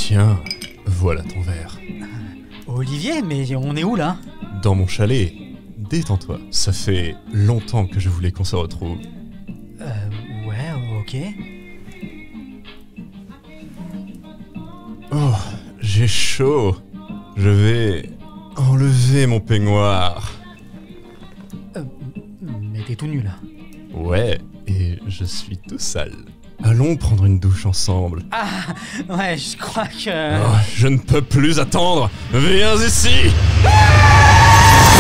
Tiens, voilà ton verre. Olivier, mais on est où là? Dans mon chalet. Détends-toi. Ça fait longtemps que je voulais qu'on se retrouve. Ouais, ok. Oh, j'ai chaud. Je vais enlever mon peignoir. Mais t'es tout nu là. Ouais, et je suis tout sale. Allons prendre une douche ensemble. Ah, ouais, je crois que... Oh, je ne peux plus attendre. Viens ici.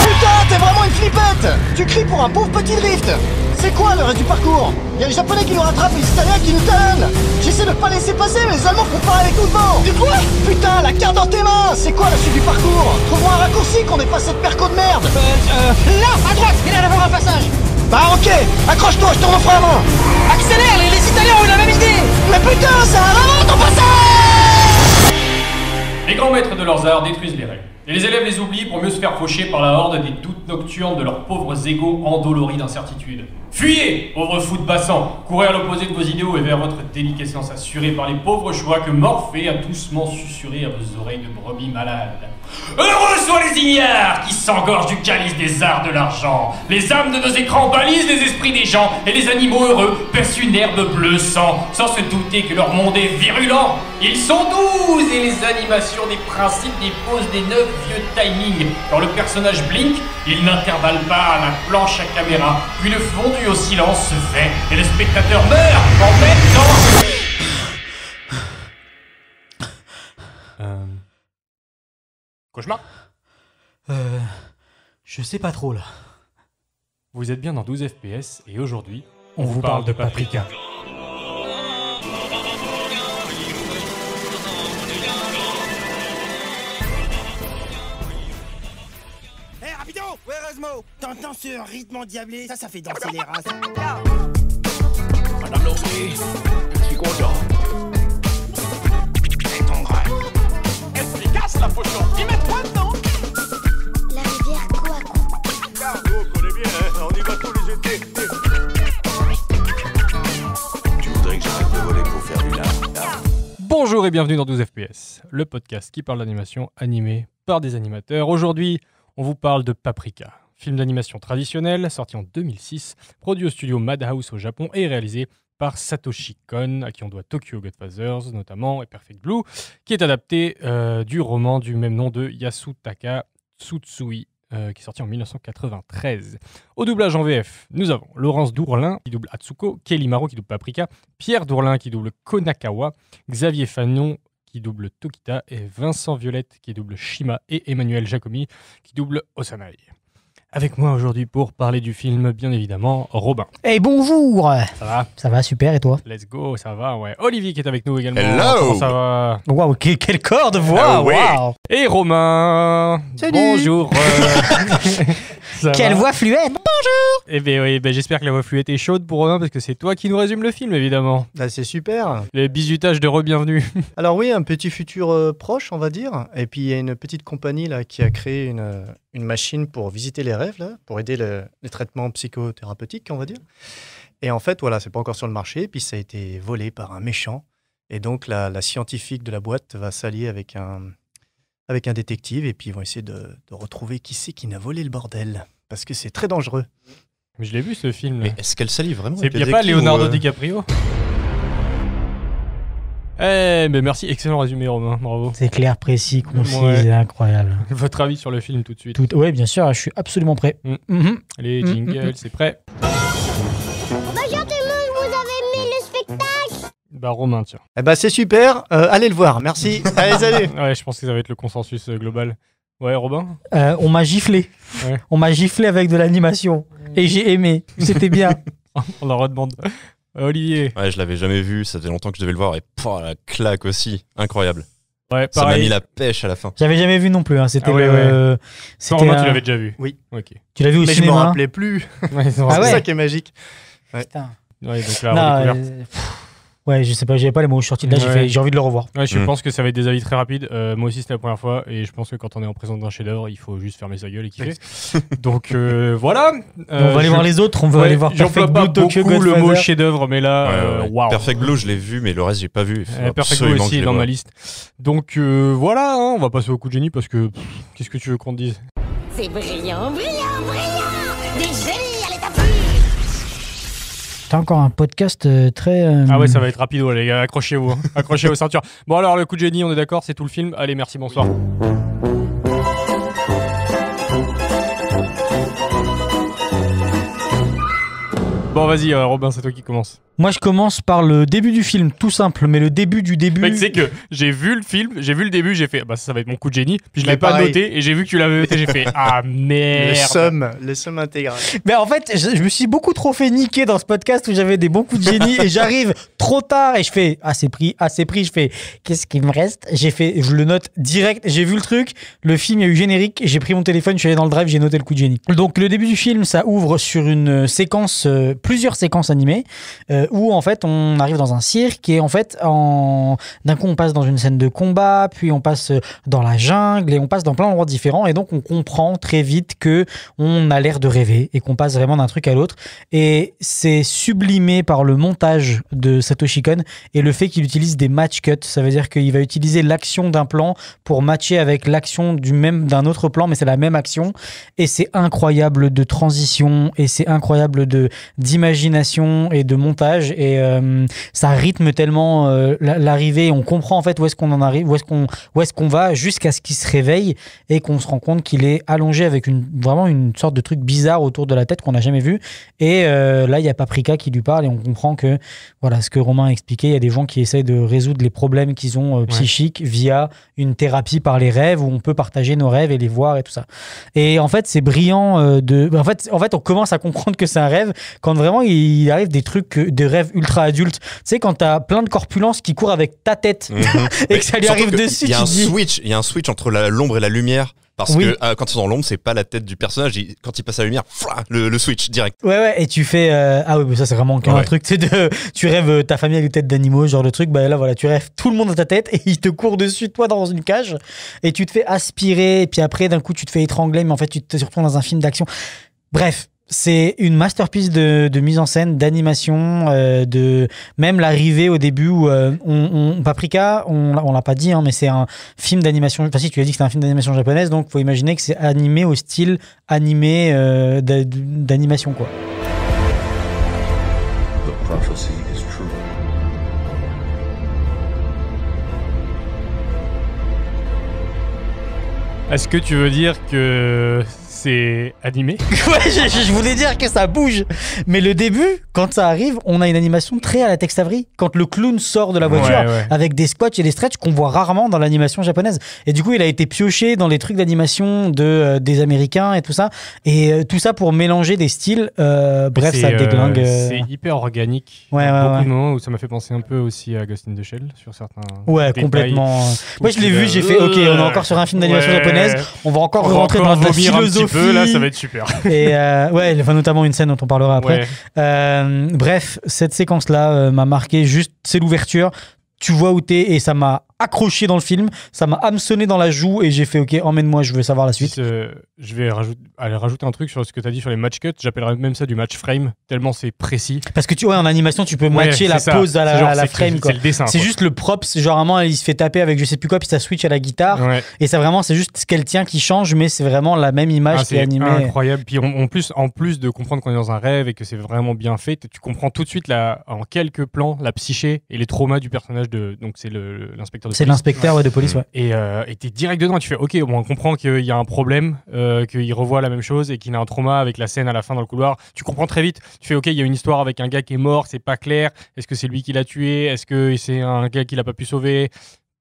Putain, t'es vraiment une flippette! Tu cries pour un pauvre petit drift! C'est quoi le reste du parcours? Y'a les Japonais qui nous rattrapent et les Italiens qui nous talonnent! J'essaie de pas laisser passer, mais les Allemands font pareil avec nous devant! Du quoi? Putain, la carte dans tes mains! C'est quoi la suite du parcours? Trouve-moi un raccourci qu'on ait pas cette perco de merde! Là, à droite, il y a d'abord un passage. Bah ok, accroche-toi, je tourne au frein à main! Accélère, les Italiens ont eu la même idée. Mais putain, ça a vraiment ton passage! Les grands maîtres de leurs arts détruisent les règles. Et les élèves les oublient pour mieux se faire faucher par la horde des doutes nocturnes de leurs pauvres égaux endoloris d'incertitude. Fuyez, pauvres fous de bassan! Courez à l'opposé de vos idéaux et vers votre déliquescence assurée par les pauvres choix que Morphée a doucement susurré à vos oreilles de brebis malades. Heureux soient les ignares qui s'engorgent du calice des arts de l'argent. Les âmes de nos écrans balisent les esprits des gens et les animaux heureux percent une herbe bleu sang, sans se douter que leur monde est virulent. Ils sont 12 et les animations des principes déposent des 9 vieux timings. Quand le personnage blink, il n'intervalle pas à la planche à caméra, puis le fondu au silence se fait et le spectateur meurt en même temps. Cauchemar? Je sais pas trop là. Vous êtes bien dans 12 FPS et aujourd'hui, On vous parle de Paprika. Hé, rapido! Ouais, Erasmo! T'entends ce rythme endiablé? Ça fait danser les races. Madame Lorsier, je suis content. C'est ton grade. Efficace la potion. Y mettre quoi dedans? La rivière Coaco. On connaît bien, hein? On y va tous les étés. Tu voudrais que j'arrête de voler pour faire du lard? Bonjour et bienvenue dans 12 FPS, le podcast qui parle d'animation animée par des animateurs. Aujourd'hui, on vous parle de Paprika, film d'animation traditionnel sorti en 2006, produit au studio Madhouse au Japon et réalisé par Satoshi Kon, à qui on doit Tokyo Godfathers notamment et Perfect Blue, qui est adapté du roman du même nom de Yasutaka Tsutsui, qui est sorti en 1993. Au doublage en VF, nous avons Laurence Dourlin qui double Atsuko, Kelly Maro qui double Paprika, Pierre Dourlin qui double Konakawa, Xavier Fanon qui double Tokita et Vincent Violette qui double Shima et Emmanuel Jacomi qui double Osanai. Avec moi aujourd'hui pour parler du film, bien évidemment, Robin. Hey, bonjour! Ça va? Ça va, super, et toi? Let's go, ça va, ouais. Olivier qui est avec nous également. Hello! Comment ça va? Waouh, quel corps de voix! Ah ouais. Waouh! Et Romain. Salut! Bonjour. Ça Quelle va? voix fluette! Eh bien oui, j'espère que la voix fluette est chaude pour Romain parce que c'est toi qui nous résume le film évidemment. Bah c'est super! Les bisutages de re-bienvenue. Alors oui, un petit futur proche, on va dire. Et puis il y a une petite compagnie là qui a créé une machine pour visiter les rêves, là, pour aider les traitements psychothérapeutiques, on va dire. Et en fait, voilà, c'est pas encore sur le marché. Puis ça a été volé par un méchant. Et donc la scientifique de la boîte va s'allier avec un détective et puis ils vont essayer de retrouver qui c'est qui n'a volé le bordel. Parce que c'est très dangereux. Mais je l'ai vu ce film. Mais est-ce qu'elle s'allie vraiment Il avec n'y a le pas détective Leonardo ou, DiCaprio? Eh, mais merci, excellent résumé Romain, bravo. C'est clair, précis, concis, Ouais. c'est incroyable. Votre avis sur le film tout de suite. Ouais, bien sûr, je suis absolument prêt. Les jingles, c'est prêt? Bonjour tout le monde, vous avez aimé le spectacle? Bah Romain, tiens. Eh ben c'est super, allez le voir, merci. Allez, salut! Ouais, je pense que ça va être le consensus global. Ouais, Robin? On m'a giflé. Ouais. On m'a giflé avec de l'animation. Et j'ai aimé. C'était bien. On en redemande. Olivier? Ouais, je l'avais jamais vu, ça fait longtemps que je devais le voir et la claque aussi, incroyable. Ouais, Ça m'a pareil. mis la pêche à la fin. J'avais jamais vu non plus. Hein. C'était Ah ouais, le. Toi, C'était Romain, un- tu l'avais déjà vu? Oui. Ok. Tu l'as vu au Mais je me cinéma? rappelais plus. Ouais, Ah C'est ouais. ça qui est magique. Putain. Ouais, donc la Non, redécouverte. Ouais, je sais pas, j'avais pas les mots, je suis sorti de là, j'ai envie de le revoir. Ouais, je pense que ça va être des avis très rapides. Moi aussi, c'était la première fois, et je pense que quand on est en présence d'un chef-d'œuvre, il faut juste fermer sa gueule et kiffer. Donc voilà. On va aller voir les autres, on va aller voir Perfect Blue, Tokyo Godfather. Le mot chef-d'œuvre, mais là, waouh. Perfect Blue, je l'ai vu, mais le reste, j'ai pas vu. Perfect Blue aussi est dans ma liste. Donc voilà, hein, on va passer au coup de génie parce que qu'est-ce que tu veux qu'on te dise? C'est brillant, brillant, brillant. Des génies à l'état pur. T'as encore un podcast très... Ah ouais, ça va être rapide, les gars, accrochez-vous. Hein. Accrochez vos ceintures. Bon alors, le coup de génie, on est d'accord, c'est tout le film. Allez, merci, bonsoir. Bon, vas-y, Robin, c'est toi qui commence. Moi, je commence par le début du film, tout simple, mais le début du début... Mec, c'est que j'ai vu le film, j'ai vu le début, j'ai fait, bah ça va être mon coup de génie, puis je l'ai pas noté, et j'ai vu que tu l'avais noté, j'ai fait, ah merde. Le somme intégral. Mais en fait, je me suis beaucoup trop fait niquer dans ce podcast où j'avais des bons coups de génie, et j'arrive trop tard, et je fais, c'est pris, je fais, qu'est-ce qu'il me reste? Je le note direct, j'ai vu le truc, le film, il y a eu générique, j'ai pris mon téléphone, je suis allé dans le drive, j'ai noté le coup de génie. Donc, le début du film, ça ouvre sur une séquence, plusieurs séquences animées, où en fait on arrive dans un cirque et en fait d'un coup on passe dans une scène de combat, puis on passe dans la jungle et on passe dans plein d'endroits différents, et donc on comprend très vite que on a l'air de rêver et qu'on passe vraiment d'un truc à l'autre, et c'est sublimé par le montage de Satoshi Kon et le fait qu'il utilise des match cuts. Ça veut dire qu'il va utiliser l'action d'un plan pour matcher avec l'action d'un autre plan, mais c'est la même action, et c'est incroyable de transition et c'est incroyable d'imagination et de montage, et ça rythme tellement l'arrivée. On comprend en fait où est-ce qu'on en arrive, où est-ce qu'on va, jusqu'à ce qu'il se réveille et qu'on se rend compte qu'il est allongé avec vraiment une sorte de truc bizarre autour de la tête qu'on n'a jamais vu. Et là, il y a Paprika qui lui parle et on comprend que, voilà, ce que Romain a expliqué, il y a des gens qui essayent de résoudre les problèmes qu'ils ont psychiques via une thérapie par les rêves, où on peut partager nos rêves et les voir et tout ça. Et en fait, c'est brillant en fait, on commence à comprendre que c'est un rêve quand vraiment il arrive des trucs, des rêves ultra adultes. Tu sais, quand t'as plein de corpulences qui courent avec ta tête et que ça lui arrive dessus, il y a un switch entre l'ombre et la lumière. Parce que quand ils sont dans l'ombre, c'est pas la tête du personnage. Quand il passe à la lumière, le switch direct. Ouais, et tu fais mais ça c'est vraiment un truc. Tu rêves ta famille avec une tête d'animaux, genre le truc. Bah là voilà, tu rêves tout le monde dans ta tête et il te court dessus, toi dans une cage, et tu te fais aspirer. Et puis après, d'un coup, tu te fais étrangler, mais en fait, tu te retrouves dans un film d'action. Bref. C'est une masterpiece de mise en scène, d'animation, de même l'arrivée au début où Paprika, on l'a pas dit, hein, mais c'est un film d'animation. Enfin si, tu as dit que c'est un film d'animation japonaise, donc faut imaginer que c'est animé au style animé d'animation, quoi. The prophecy is true. Est-ce que tu veux dire que c'est animé? Ouais, je voulais dire que ça bouge. Mais le début, quand ça arrive, on a une animation très à la Tex Avery. Quand le clown sort de la voiture avec des squats et des stretches qu'on voit rarement dans l'animation japonaise. Et du coup, il a été pioché dans les trucs d'animation des Américains et tout ça. Et tout ça pour mélanger des styles. Bref, ça déglingue. C'est hyper organique. Il y a beaucoup de moments où ça m'a fait penser un peu aussi à Ghost in the Shell sur certains détails. Complètement. Moi, je l'ai vu, j'ai fait, ok, on est encore sur un film d'animation japonaise. On va encore rentrer dans la philosophie. Là, ça va être super. Et notamment une scène dont on parlera après. Bref, cette séquence-là m'a marqué. Juste, c'est l'ouverture. Tu vois où t'es et ça m'a accroché dans le film, ça m'a hameçonné dans la joue et j'ai fait ok, emmène-moi, je veux savoir la suite. Je vais rajouter un truc sur ce que tu as dit sur les match cuts. J'appellerais même ça du match frame, tellement c'est précis. Parce que tu vois, en animation, tu peux matcher la pose à la frame. C'est le dessin. C'est juste le props, genre vraiment, il se fait taper avec je sais plus quoi, puis ça switch à la guitare. Et ça vraiment, c'est juste ce qu'elle tient qui change, mais c'est vraiment la même image qui est animée. C'est incroyable. Puis en plus de comprendre qu'on est dans un rêve et que c'est vraiment bien fait, tu comprends tout de suite en quelques plans la psyché et les traumas du personnage donc c'est l'inspecteur de police. C'est l'inspecteur de police, Et t'es direct dedans, tu fais ok, bon, on comprend qu'il y a un problème, qu'il revoit la même chose et qu'il a un trauma avec la scène à la fin dans le couloir. Tu comprends très vite, tu fais ok, il y a une histoire avec un gars qui est mort, c'est pas clair, est-ce que c'est lui qui l'a tué, est-ce que c'est un gars qui l'a pas pu sauver,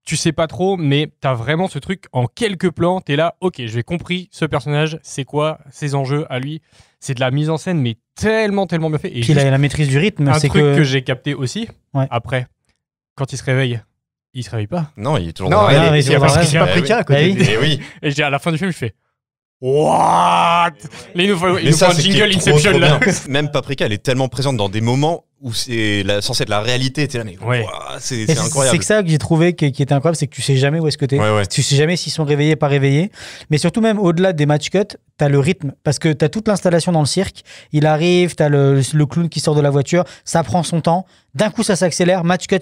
tu sais pas trop, mais t'as vraiment ce truc en quelques plans, t'es là, ok, j'ai compris ce personnage, c'est quoi ses enjeux à lui. C'est de la mise en scène, mais tellement bien fait. Et puis il a la maîtrise du rythme. Un truc que j'ai capté aussi, après, quand il se réveille pas. Non, il est toujours dans la c'est Paprika à côté. Et à la fin du film, je fais what? Il nous faut un jingle Inception là. Même Paprika, elle est tellement présente dans des moments où c'est censé être la réalité. T'es là, mais c'est incroyable. C'est que ça que j'ai trouvé qui était incroyable, c'est que tu sais jamais où est-ce que t'es. Tu sais jamais s'ils sont réveillés, pas réveillés. Mais surtout même au-delà des match cuts, t'as le rythme. Parce que t'as toute l'installation dans le cirque. Il arrive, t'as le clown qui sort de la voiture. Ça prend son temps. D'un coup, ça s'accélère. Match cut.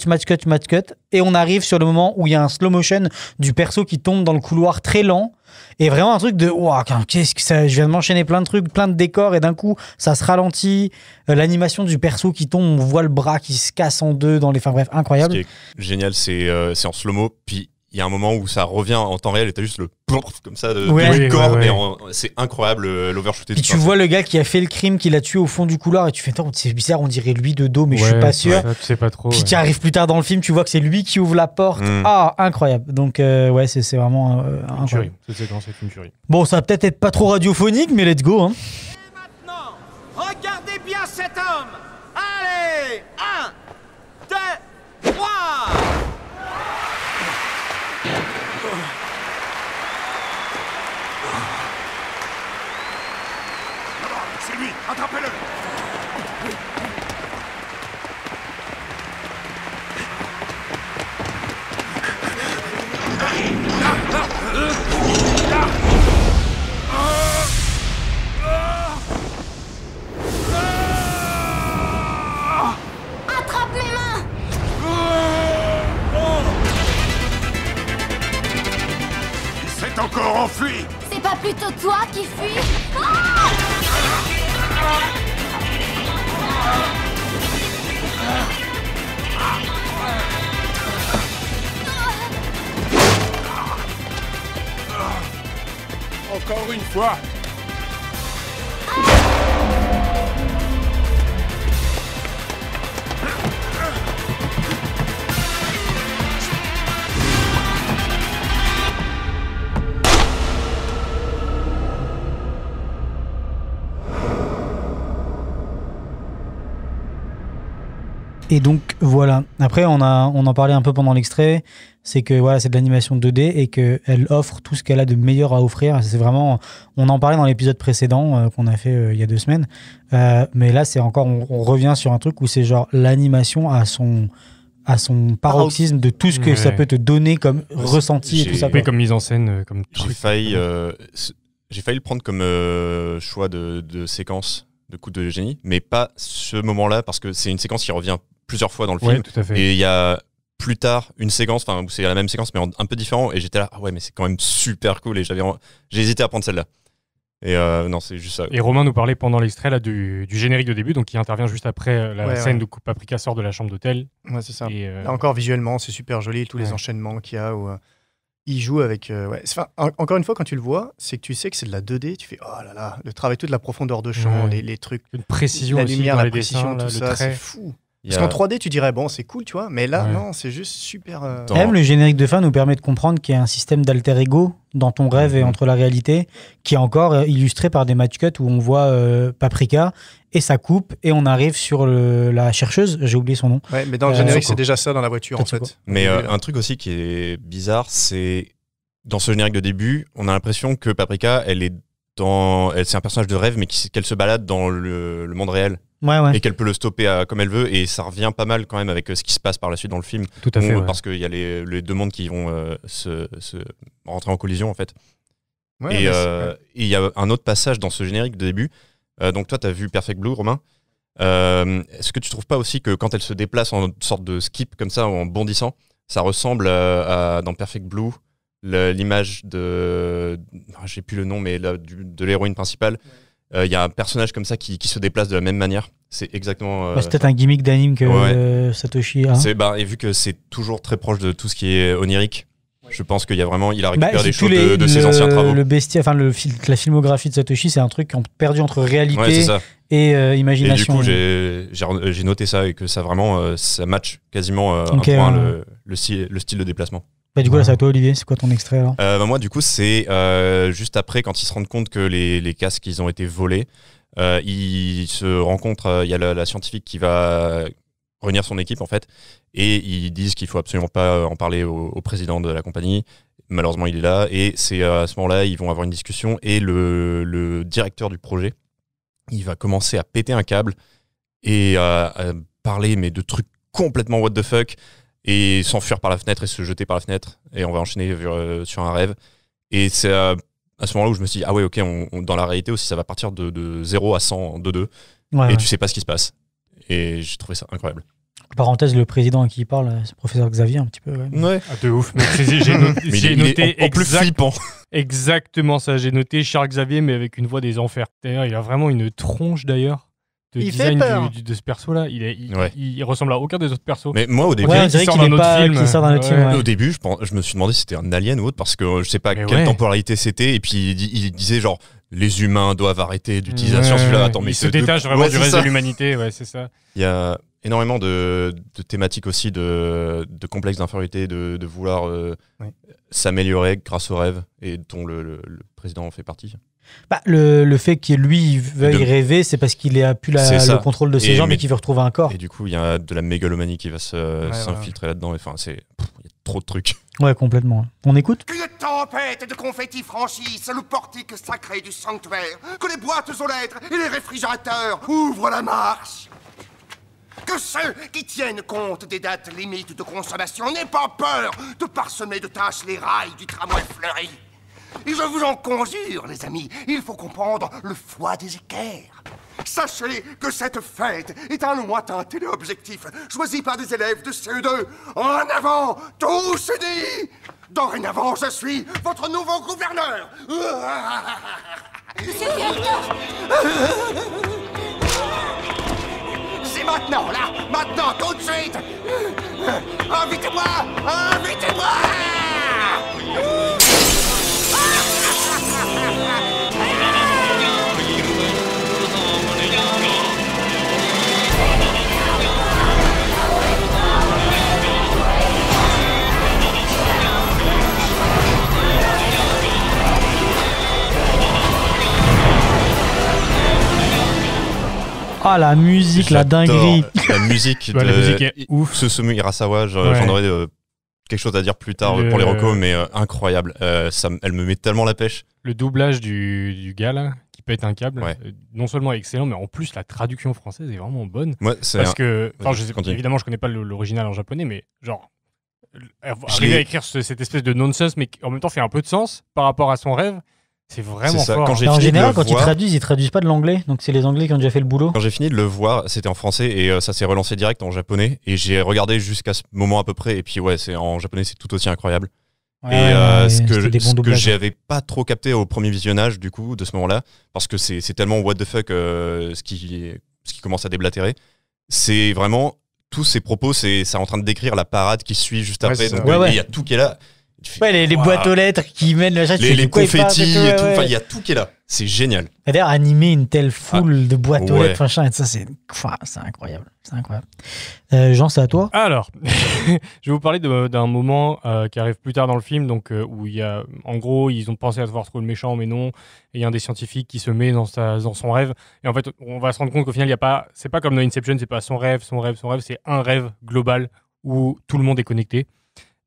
Et on arrive sur le moment où il y a un slow motion du perso qui tombe dans le couloir très lent. Et vraiment un truc de wow, qu'est-ce que ça, je viens de m'enchaîner plein de trucs, plein de décors, et d'un coup ça se ralentit, l'animation du perso qui tombe, on voit le bras qui se casse en deux dans les, enfin bref, incroyable. Ce qui est génial, c'est en slow-mo, puis il y a un moment où ça revient en temps réel et t'as juste le plomp comme ça du corps, mais c'est incroyable l'overshooté. Puis tu vois le gars qui a fait le crime, qui l'a tué au fond du couloir, et tu fais c'est bizarre, on dirait lui de dos, mais je suis pas sûr. Ça, tu sais pas trop. Puis tu arrives plus tard dans le film, tu vois que c'est lui qui ouvre la porte. Incroyable. Donc c'est vraiment incroyable. Cette séquence est une tuerie. Bon, ça va peut-être être pas trop radiophonique, mais let's go. Hein. Et maintenant, regardez bien cet homme. Allez, 1, 2, 3. C'est lui, attrapez-le. Attrape les mains. Il s'est encore enfui. C'est pas plutôt toi qui fuis? Encore une fois. Et donc voilà. Après, on en parlait un peu pendant l'extrait. C'est que voilà, c'est de l'animation 2D et qu'elle offre tout ce qu'elle a de meilleur à offrir. C'est vraiment, on en parlait dans l'épisode précédent qu'on a fait il y a 2 semaines. Mais là, c'est encore, on revient sur un truc où c'est genre l'animation à son paroxysme de tout ce que ça peut te donner comme ressenti et tout ça. Oui, comme mise en scène, comme truc. J'ai failli le prendre comme choix de séquence de coup de génie, mais pas ce moment-là parce que c'est une séquence qui revient plusieurs fois dans le film. Tout à fait. Et il y a plus tard une séquence, où c'est la même séquence mais un peu différent, et j'étais là, mais c'est quand même super cool, et j'ai hésité à prendre celle-là. Et non, c'est juste ça. Et Romain nous parlait pendant l'extrait là du générique de début, donc qui intervient juste après la scène où Paprika sort de la chambre d'hôtel. Ouais, c'est ça. Et là encore, visuellement, c'est super joli, tous les enchaînements qu'il y a où il joue avec. Encore une fois, quand tu le vois, c'est que tu sais que c'est de la 2D. Tu fais oh là là, le travail, toute la profondeur de champ, les trucs, une précision, la aussi lumière, dans la les précision, dessins, tout là, ça, c'est fou. Parce qu'en 3D, tu dirais, bon, c'est cool, tu vois, mais là, non, c'est juste super. Même le générique de fin nous permet de comprendre qu'il y a un système d'alter ego dans ton rêve et entre la réalité, qui est encore illustré par des match cuts où on voit Paprika et ça coupe et on arrive sur la chercheuse, j'ai oublié son nom. Ouais, mais dans le générique, c'est déjà ça dans la voiture, en fait. Mais un truc aussi qui est bizarre, c'est dans ce générique de début, on a l'impression que Paprika, c'est un personnage de rêve, mais qu'elle se balade dans le monde réel. Ouais. Et qu'elle peut le stopper comme elle veut, et ça revient pas mal quand même avec ce qui se passe par la suite dans le film. Tout à fait. Parce qu'il y a les 2 mondes qui vont se rentrer en collision en fait. Ouais, et il y a un autre passage dans ce générique de début. Donc toi, t'as vu Perfect Blue, Romain. Est-ce que tu trouves pas aussi que quand elle se déplace en sorte de skip comme ça, en bondissant, ça ressemble dans Perfect Blue, l'image de... j'ai plus le nom, mais de l'héroïne principale. Il y a un personnage comme ça qui se déplace de la même manière. C'est exactement... c'est peut-être un gimmick d'anime que Satoshi a. Et vu que c'est toujours très proche de tout ce qui est onirique, je pense qu'il y a vraiment... Il a récupéré des choses de ses anciens travaux. La filmographie de Satoshi, c'est un truc qui est perdu entre réalité et imagination. Et du coup, j'ai noté ça et que ça vraiment... ça match quasiment un point le style de déplacement. Du coup, là, c'est à toi, Olivier. C'est quoi ton extrait alors moi, du coup, c'est juste après, quand ils se rendent compte que les casques, ils ont été volés, ils se rencontrent. Il y a la scientifique qui va réunir son équipe, en fait, et ils disent qu'il faut absolument pas en parler au président de la compagnie. Malheureusement, il est là, et c'est à ce moment-là, ils vont avoir une discussion, et le directeur du projet, il va commencer à péter un câble et à parler mais de trucs complètement what the fuck et s'enfuir par la fenêtre et se jeter par la fenêtre et on va enchaîner sur un rêve. Et c'est à ce moment-là où je me suis dit ah ouais ok, dans la réalité aussi ça va partir de 0 à 100 en 2-2 et tu sais pas ce qui se passe. Et j'ai trouvé ça incroyable. Parenthèse, le président à qui il parle, c'est professeur Xavier un petit peu. Ouais. Ah, de ouf. Mais j'ai noté en plus flippant. Exactement ça. J'ai noté Charles Xavier, mais avec une voix des enfers. D'ailleurs, il a vraiment une tronche d'ailleurs. Il fait peur. De ce perso-là. Il ressemble à aucun des autres persos. Mais moi, au début, on dirait qu'il sort d'un autre film. Au début, je me suis demandé si c'était un alien ou autre, parce que je sais pas quelle temporalité c'était. Et puis, il disait genre, les humains doivent arrêter d'utilisation. Celui-là, attends, mais il se détache vraiment du reste de l'humanité. Ouais, c'est ça. Il y a énormément de thématiques aussi de complexes d'infériorité, de vouloir s'améliorer grâce aux rêves, et dont le président en fait partie. Le fait qu'il lui veuille rêver, c'est parce qu'il a plus le contrôle de ses jambes et qu'il veut retrouver un corps. Et du coup, il y a de la mégalomanie qui va s'infiltrer là-dedans. Enfin, il y a trop de trucs. Ouais, complètement. On écoute ? Qu'une tempête de confettis franchisse le portique sacré du sanctuaire. Que les boîtes aux lettres et les réfrigérateurs ouvrent la marche. Que ceux qui tiennent compte des dates limites de consommation n'aient pas peur de parsemer de taches les rails du tramway fleuri. Et je vous en conjure, les amis, il faut comprendre le foie des équerres. Sachez que cette fête est un lointain téléobjectif choisi par des élèves de CE2. En avant, tous unis! Dorénavant, je suis votre nouveau gouverneur. Monsieur le directeur! C'est maintenant, là! Maintenant, tout de suite! Invitez-moi! Invitez-moi! Ah, la musique, la dinguerie. La musique la musique est ouf. Susumu Hirasawa, j'en aurais quelque chose à dire plus tard pour les recos, mais incroyable. Elle me met tellement la pêche. Le doublage du gars là, qui pète un câble, non seulement excellent, mais en plus la traduction française est vraiment bonne. Parce que, évidemment, je connais pas l'original en japonais, mais genre, arriver à écrire cette espèce de nonsense, mais qui en même temps fait un peu de sens par rapport à son rêve. C'est vraiment fort. En général, quand ils traduisent pas de l'anglais. Donc, c'est les Anglais qui ont déjà fait le boulot. Quand j'ai fini de le voir, c'était en français et ça s'est relancé direct en japonais. Et j'ai regardé jusqu'à ce moment à peu près. Et puis, en japonais, c'est tout aussi incroyable. Ce que j'avais pas trop capté au premier visionnage, du coup, de ce moment-là, parce que c'est tellement what the fuck ce qui commence à déblatérer. C'est vraiment tous ces propos, c'est en train de décrire la parade qui suit juste après. Donc, il y a tout qui est là. Les boîtes aux lettres qui mènent le chat, les confettis et tout. Il y a tout qui est là. C'est génial. D'ailleurs, animer une telle foule de boîtes aux lettres, machin, et ça, c'est incroyable. C'est incroyable. Jean, c'est à toi. Alors, je vais vous parler d'un moment qui arrive plus tard dans le film, donc où il y a, en gros, ils ont pensé à devoir trouver le méchant, mais non. Et il y a un des scientifiques qui se met dans son rêve. Et en fait, on va se rendre compte qu'au final, c'est pas comme dans Inception, c'est pas son rêve, c'est un rêve global où tout le monde est connecté.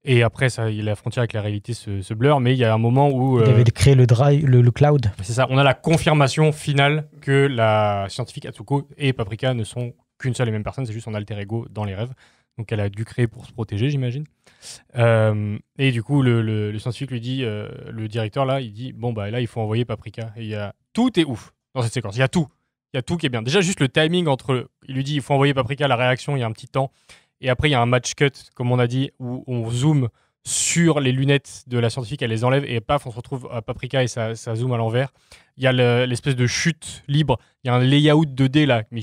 Et après, la frontière avec la réalité se blur, mais il y a un moment où... Il avait créé le cloud. C'est ça, on a la confirmation finale que la scientifique Atsuko et Paprika ne sont qu'une seule et même personne, c'est juste son alter ego dans les rêves. Donc elle a dû créer pour se protéger, j'imagine. Et du coup, le scientifique lui dit, le directeur là, il dit, là, il faut envoyer Paprika. Et tout est ouf dans cette séquence, il y a tout qui est bien. Déjà, juste le timing il lui dit, il faut envoyer Paprika, la réaction, il y a un petit temps. Et après, il y a un match cut, comme on a dit, où on zoome sur les lunettes de la scientifique, elle les enlève et paf, on se retrouve à Paprika et ça zoome à l'envers. Il y a l'espèce de chute libre, il y a un layout 2D là, mais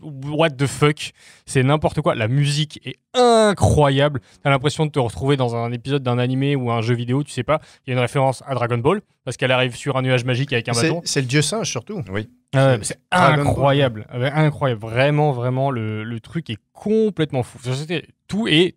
what the fuck, c'est n'importe quoi. La musique est incroyable, t'as l'impression de te retrouver dans un épisode d'un animé ou un jeu vidéo, tu sais pas. Il y a une référence à Dragon Ball, parce qu'elle arrive sur un nuage magique avec un bâton. C'est le dieu singe surtout. Oui. C'est incroyable, incroyable. Vraiment, le truc est complètement fou. C'était tout, et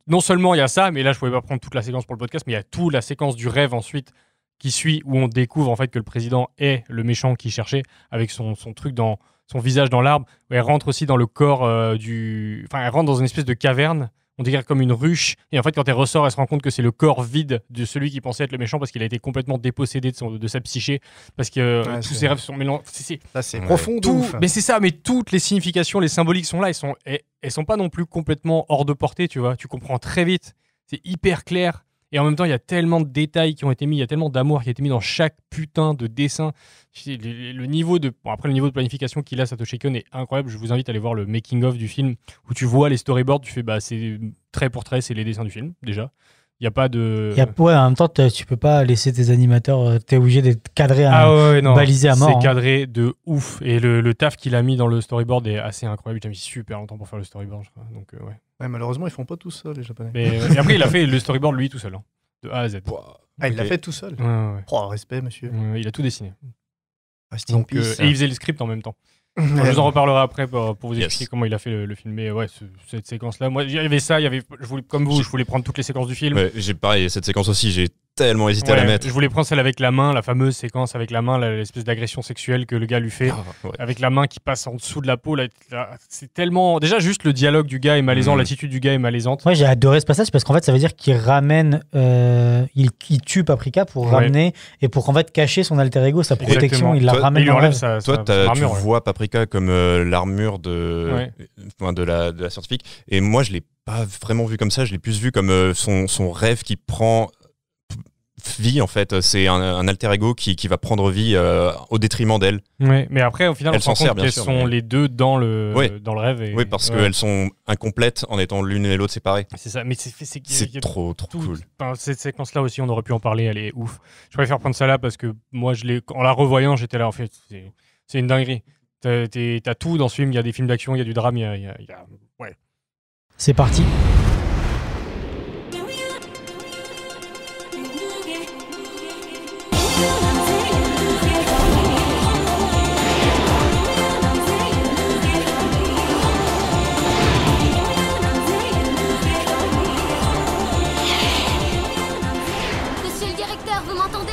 non seulement il y a ça, mais là je pouvais pas prendre toute la séquence pour le podcast, mais il y a toute la séquence du rêve ensuite qui suit, où on découvre en fait que le président est le méchant qu'il cherchait, avec son truc son visage dans l'arbre, où elle rentre aussi dans le corps elle rentre dans une espèce de caverne on dirait comme une ruche. Et en fait, quand elle ressort, elle se rend compte que c'est le corps vide de celui qui pensait être le méchant parce qu'il a été complètement dépossédé de sa psyché. Parce que tous ses rêves sont mélangés. Là, c'est profond. Mais c'est ça, mais toutes les significations, les symboliques sont là. Elles sont pas non plus complètement hors de portée, tu vois. Tu comprends très vite. C'est hyper clair. Et en même temps, il y a tellement de détails qui ont été mis, il y a tellement d'amour qui a été mis dans chaque putain de dessin. Le niveau de planification qu'il a, Satoshi Kon, est incroyable. Je vous invite à aller voir le making-of du film où tu vois les storyboards. Tu fais, c'est trait pour trait, c'est les dessins du film, déjà. Il n'y a pas de. Ouais, en même temps, tu peux pas laisser tes animateurs, t'es obligé d'être cadré, balisé à mort. C'est cadré de ouf. Et le taf qu'il a mis dans le storyboard est assez incroyable. Il a mis super longtemps pour faire le storyboard, je crois. Donc, ouais. Ouais, malheureusement, ils font pas tout ça, les Japonais. Et après, il a fait le storyboard lui tout seul, hein, de A à Z. Ah, il l'a fait tout seul. Ouais. Oh, respect, monsieur. Il a tout dessiné. Donc, et il faisait le script en même temps. Je vous en reparlerai après pour vous expliquer comment il a fait le film. Mais ouais, cette séquence-là, moi, il y avait ça, comme vous, je voulais prendre toutes les séquences du film. Ouais, j'ai pareil, cette séquence aussi, j'ai tellement hésité à la mettre. Je voulais prendre celle avec la main, la fameuse séquence avec la main, l'espèce d'agression sexuelle que le gars lui fait, avec la main qui passe en dessous de la peau. Là, c'est tellement. Déjà, juste le dialogue du gars est malaisant, l'attitude du gars est malaisante. Ouais, j'ai adoré ce passage parce qu'en fait, ça veut dire qu'il ramène. Il tue Paprika pour ramener et pour en fait cacher son alter ego, sa protection. Il la ramène dans le rêve. Toi, tu vois Paprika comme l'armure de la scientifique. Et moi, je l'ai pas vraiment vu comme ça. Je l'ai plus vu comme son rêve qui prend vie, en fait. C'est un alter ego qui va prendre vie au détriment d'elle. Ouais, mais après, au final, on se rend compte qu'elles sont les deux dans le rêve. Oui, parce qu'elles sont incomplètes en étant l'une et l'autre séparées. C'est ça, mais c'est trop cool. Cette séquence-là aussi, on aurait pu en parler, elle est ouf. Je préfère prendre ça là parce que moi, en la revoyant, j'étais là, en fait, c'est une dinguerie. T'as tout dans ce film, il y a des films d'action, il y a du drame, ouais. C'est parti. Monsieur le directeur, vous m'entendez?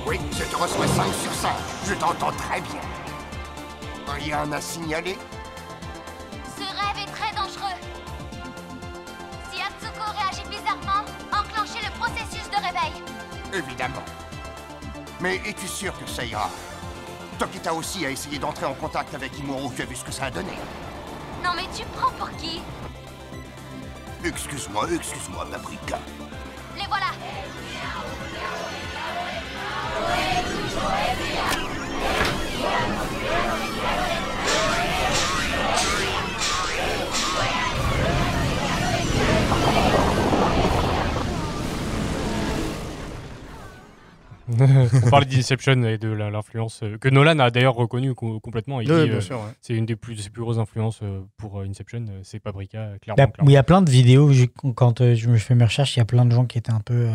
Oui, je te reçois 5 sur 5. Je t'entends très bien. Rien à signaler? Ce rêve est très dangereux. Si Atsuko réagit bizarrement, enclenchez le processus de réveil. Évidemment. Mais es-tu sûr que ça ira? Tokita aussi a essayé d'entrer en contact avec Imuro. Tu as vu ce que ça a donné? Non mais tu prends pour qui? Excuse-moi, Paprika. Les voilà. On parlait d'Inception et de l'influence que Nolan a d'ailleurs reconnu complètement. Il dit bien sûr, c'est une de ses plus grosses influences pour Inception, c'est Paprika, clairement. Il y a plein de vidéos, quand je me fais mes recherches, il y a plein de gens qui étaient un peu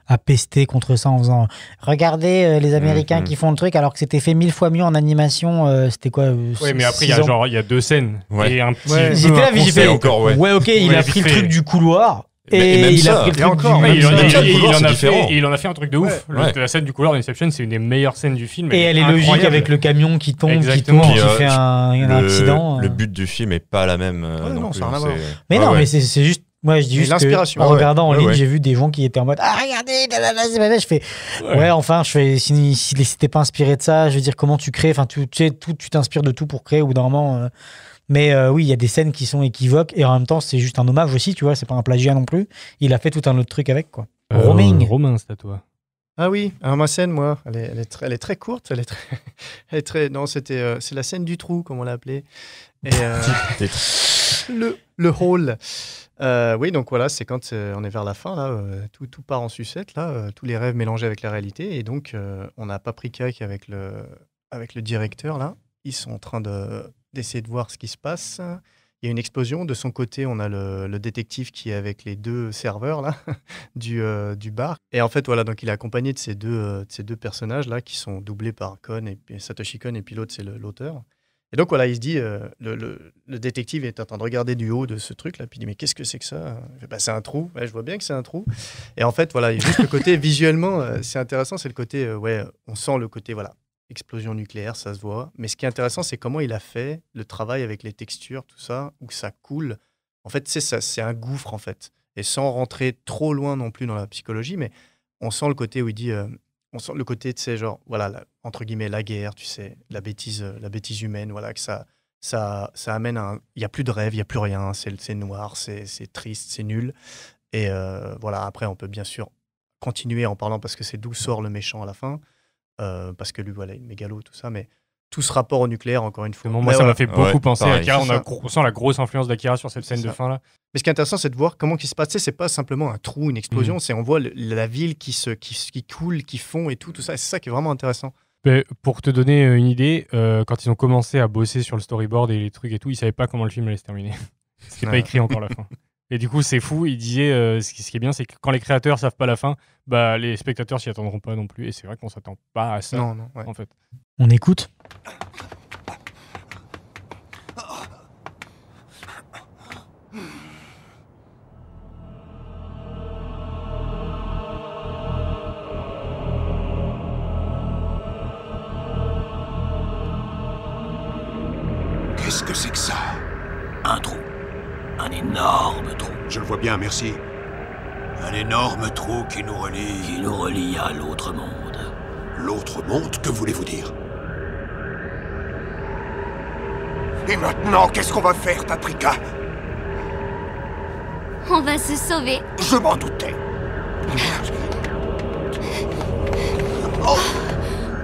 à pester contre ça en faisant regardez les Américains qui font le truc alors que c'était fait 1000 fois mieux en animation. C'était quoi Oui, mais après il y a 2 scènes. Ouais. Et un petit j'étais là, j'ai fait encore, ouais, ok, il a pris le truc du couloir. Et même il a ça, pris le et truc encore, du... mais il il en a fait un truc de ouf. La scène du couloir d'Inception, c'est une des meilleures scènes du film. Et elle est logique avec le camion qui tombe, Exactement. qui fait un accident. Le but du film est pas la même. non, plus, ça n'a rien à voir. Mais non, mais c'est juste. Moi, je dis juste l'inspiration, en regardant en ligne, ouais. j'ai vu des gens qui étaient en mode ah regardez, c'est pas vrai. Je fais enfin, si t'es pas inspiré de ça, je veux dire comment tu crées, enfin tu t'inspires de tout pour créer au bout d'un moment. Mais oui, il y a des scènes qui sont équivoques et en même temps, c'est juste un hommage aussi, tu vois, c'est pas un plagiat non plus. Il a fait tout un autre truc avec, quoi. Romain, c'est à toi. Ah oui, alors ma scène, moi, elle est très courte. Non, c'est la scène du trou, comme on l'a appelé. Et le hall. Oui, donc voilà, c'est quand on est vers la fin, là, tout part en sucette, là, tous les rêves mélangés avec la réalité. Et donc, on a Paprika qui est avec le directeur, là. Ils sont en train d'essayer de voir ce qui se passe. Il y a une explosion. De son côté, on a le détective qui est avec les 2 serveurs là, du bar. Et en fait, voilà, donc il est accompagné de ces deux personnages-là qui sont doublés par Satoshi Kon, et puis l'autre, c'est l'auteur. Et donc, voilà, il se dit, le détective est en train de regarder du haut de ce truc-là, puis il dit, mais qu'est-ce que c'est que ça? C'est un trou. Ouais, je vois bien que c'est un trou. Et en fait, voilà, il y a juste le côté, visuellement, c'est intéressant, c'est le côté, on sent le côté, voilà, explosion nucléaire, ça se voit. Mais ce qui est intéressant, c'est comment il a fait le travail avec les textures, tout ça, où ça coule En fait, c'est ça, c'est un gouffre, en fait. Et sans rentrer trop loin non plus dans la psychologie, mais on sent le côté où il dit... on sent le côté, tu sais, genre, voilà, entre guillemets, la guerre, tu sais, la bêtise humaine, voilà, que ça amène il n'y a plus de rêve, il n'y a plus rien, c'est noir, c'est triste, c'est nul. Et voilà, après, on peut bien sûr continuer en parlant parce que c'est d'où sort le méchant à la fin, parce que lui, voilà, il est mégalo, tout ça, mais tout ce rapport au nucléaire, encore une fois. Moi, ça m'a fait beaucoup penser à Akira. On sent la grosse influence d'Akira sur cette scène de fin là. Mais ce qui est intéressant, c'est de voir comment il se passe. C'est pas simplement un trou, une explosion, c'est on voit la ville qui coule, qui fond et tout ça. Et c'est ça qui est vraiment intéressant. Mais pour te donner une idée, quand ils ont commencé à bosser sur le storyboard et les trucs et tout, ils savaient pas comment le film allait se terminer. C'était pas écrit encore la fin. Et du coup, c'est fou. Il disait, ce qui est bien, c'est que quand les créateurs savent pas la fin, bah les spectateurs s'y attendront pas non plus. Et c'est vrai qu'on s'attend pas à ça. En fait. On écoute. Qu'est-ce que c'est que ça? Un trou. Un énorme trou. Je le vois bien, merci. Un énorme trou qui nous relie... Qui nous relie à l'autre monde. L'autre monde, que voulez-vous dire? Et maintenant, qu'est-ce qu'on va faire, Paprika? On va se sauver. Je m'en doutais.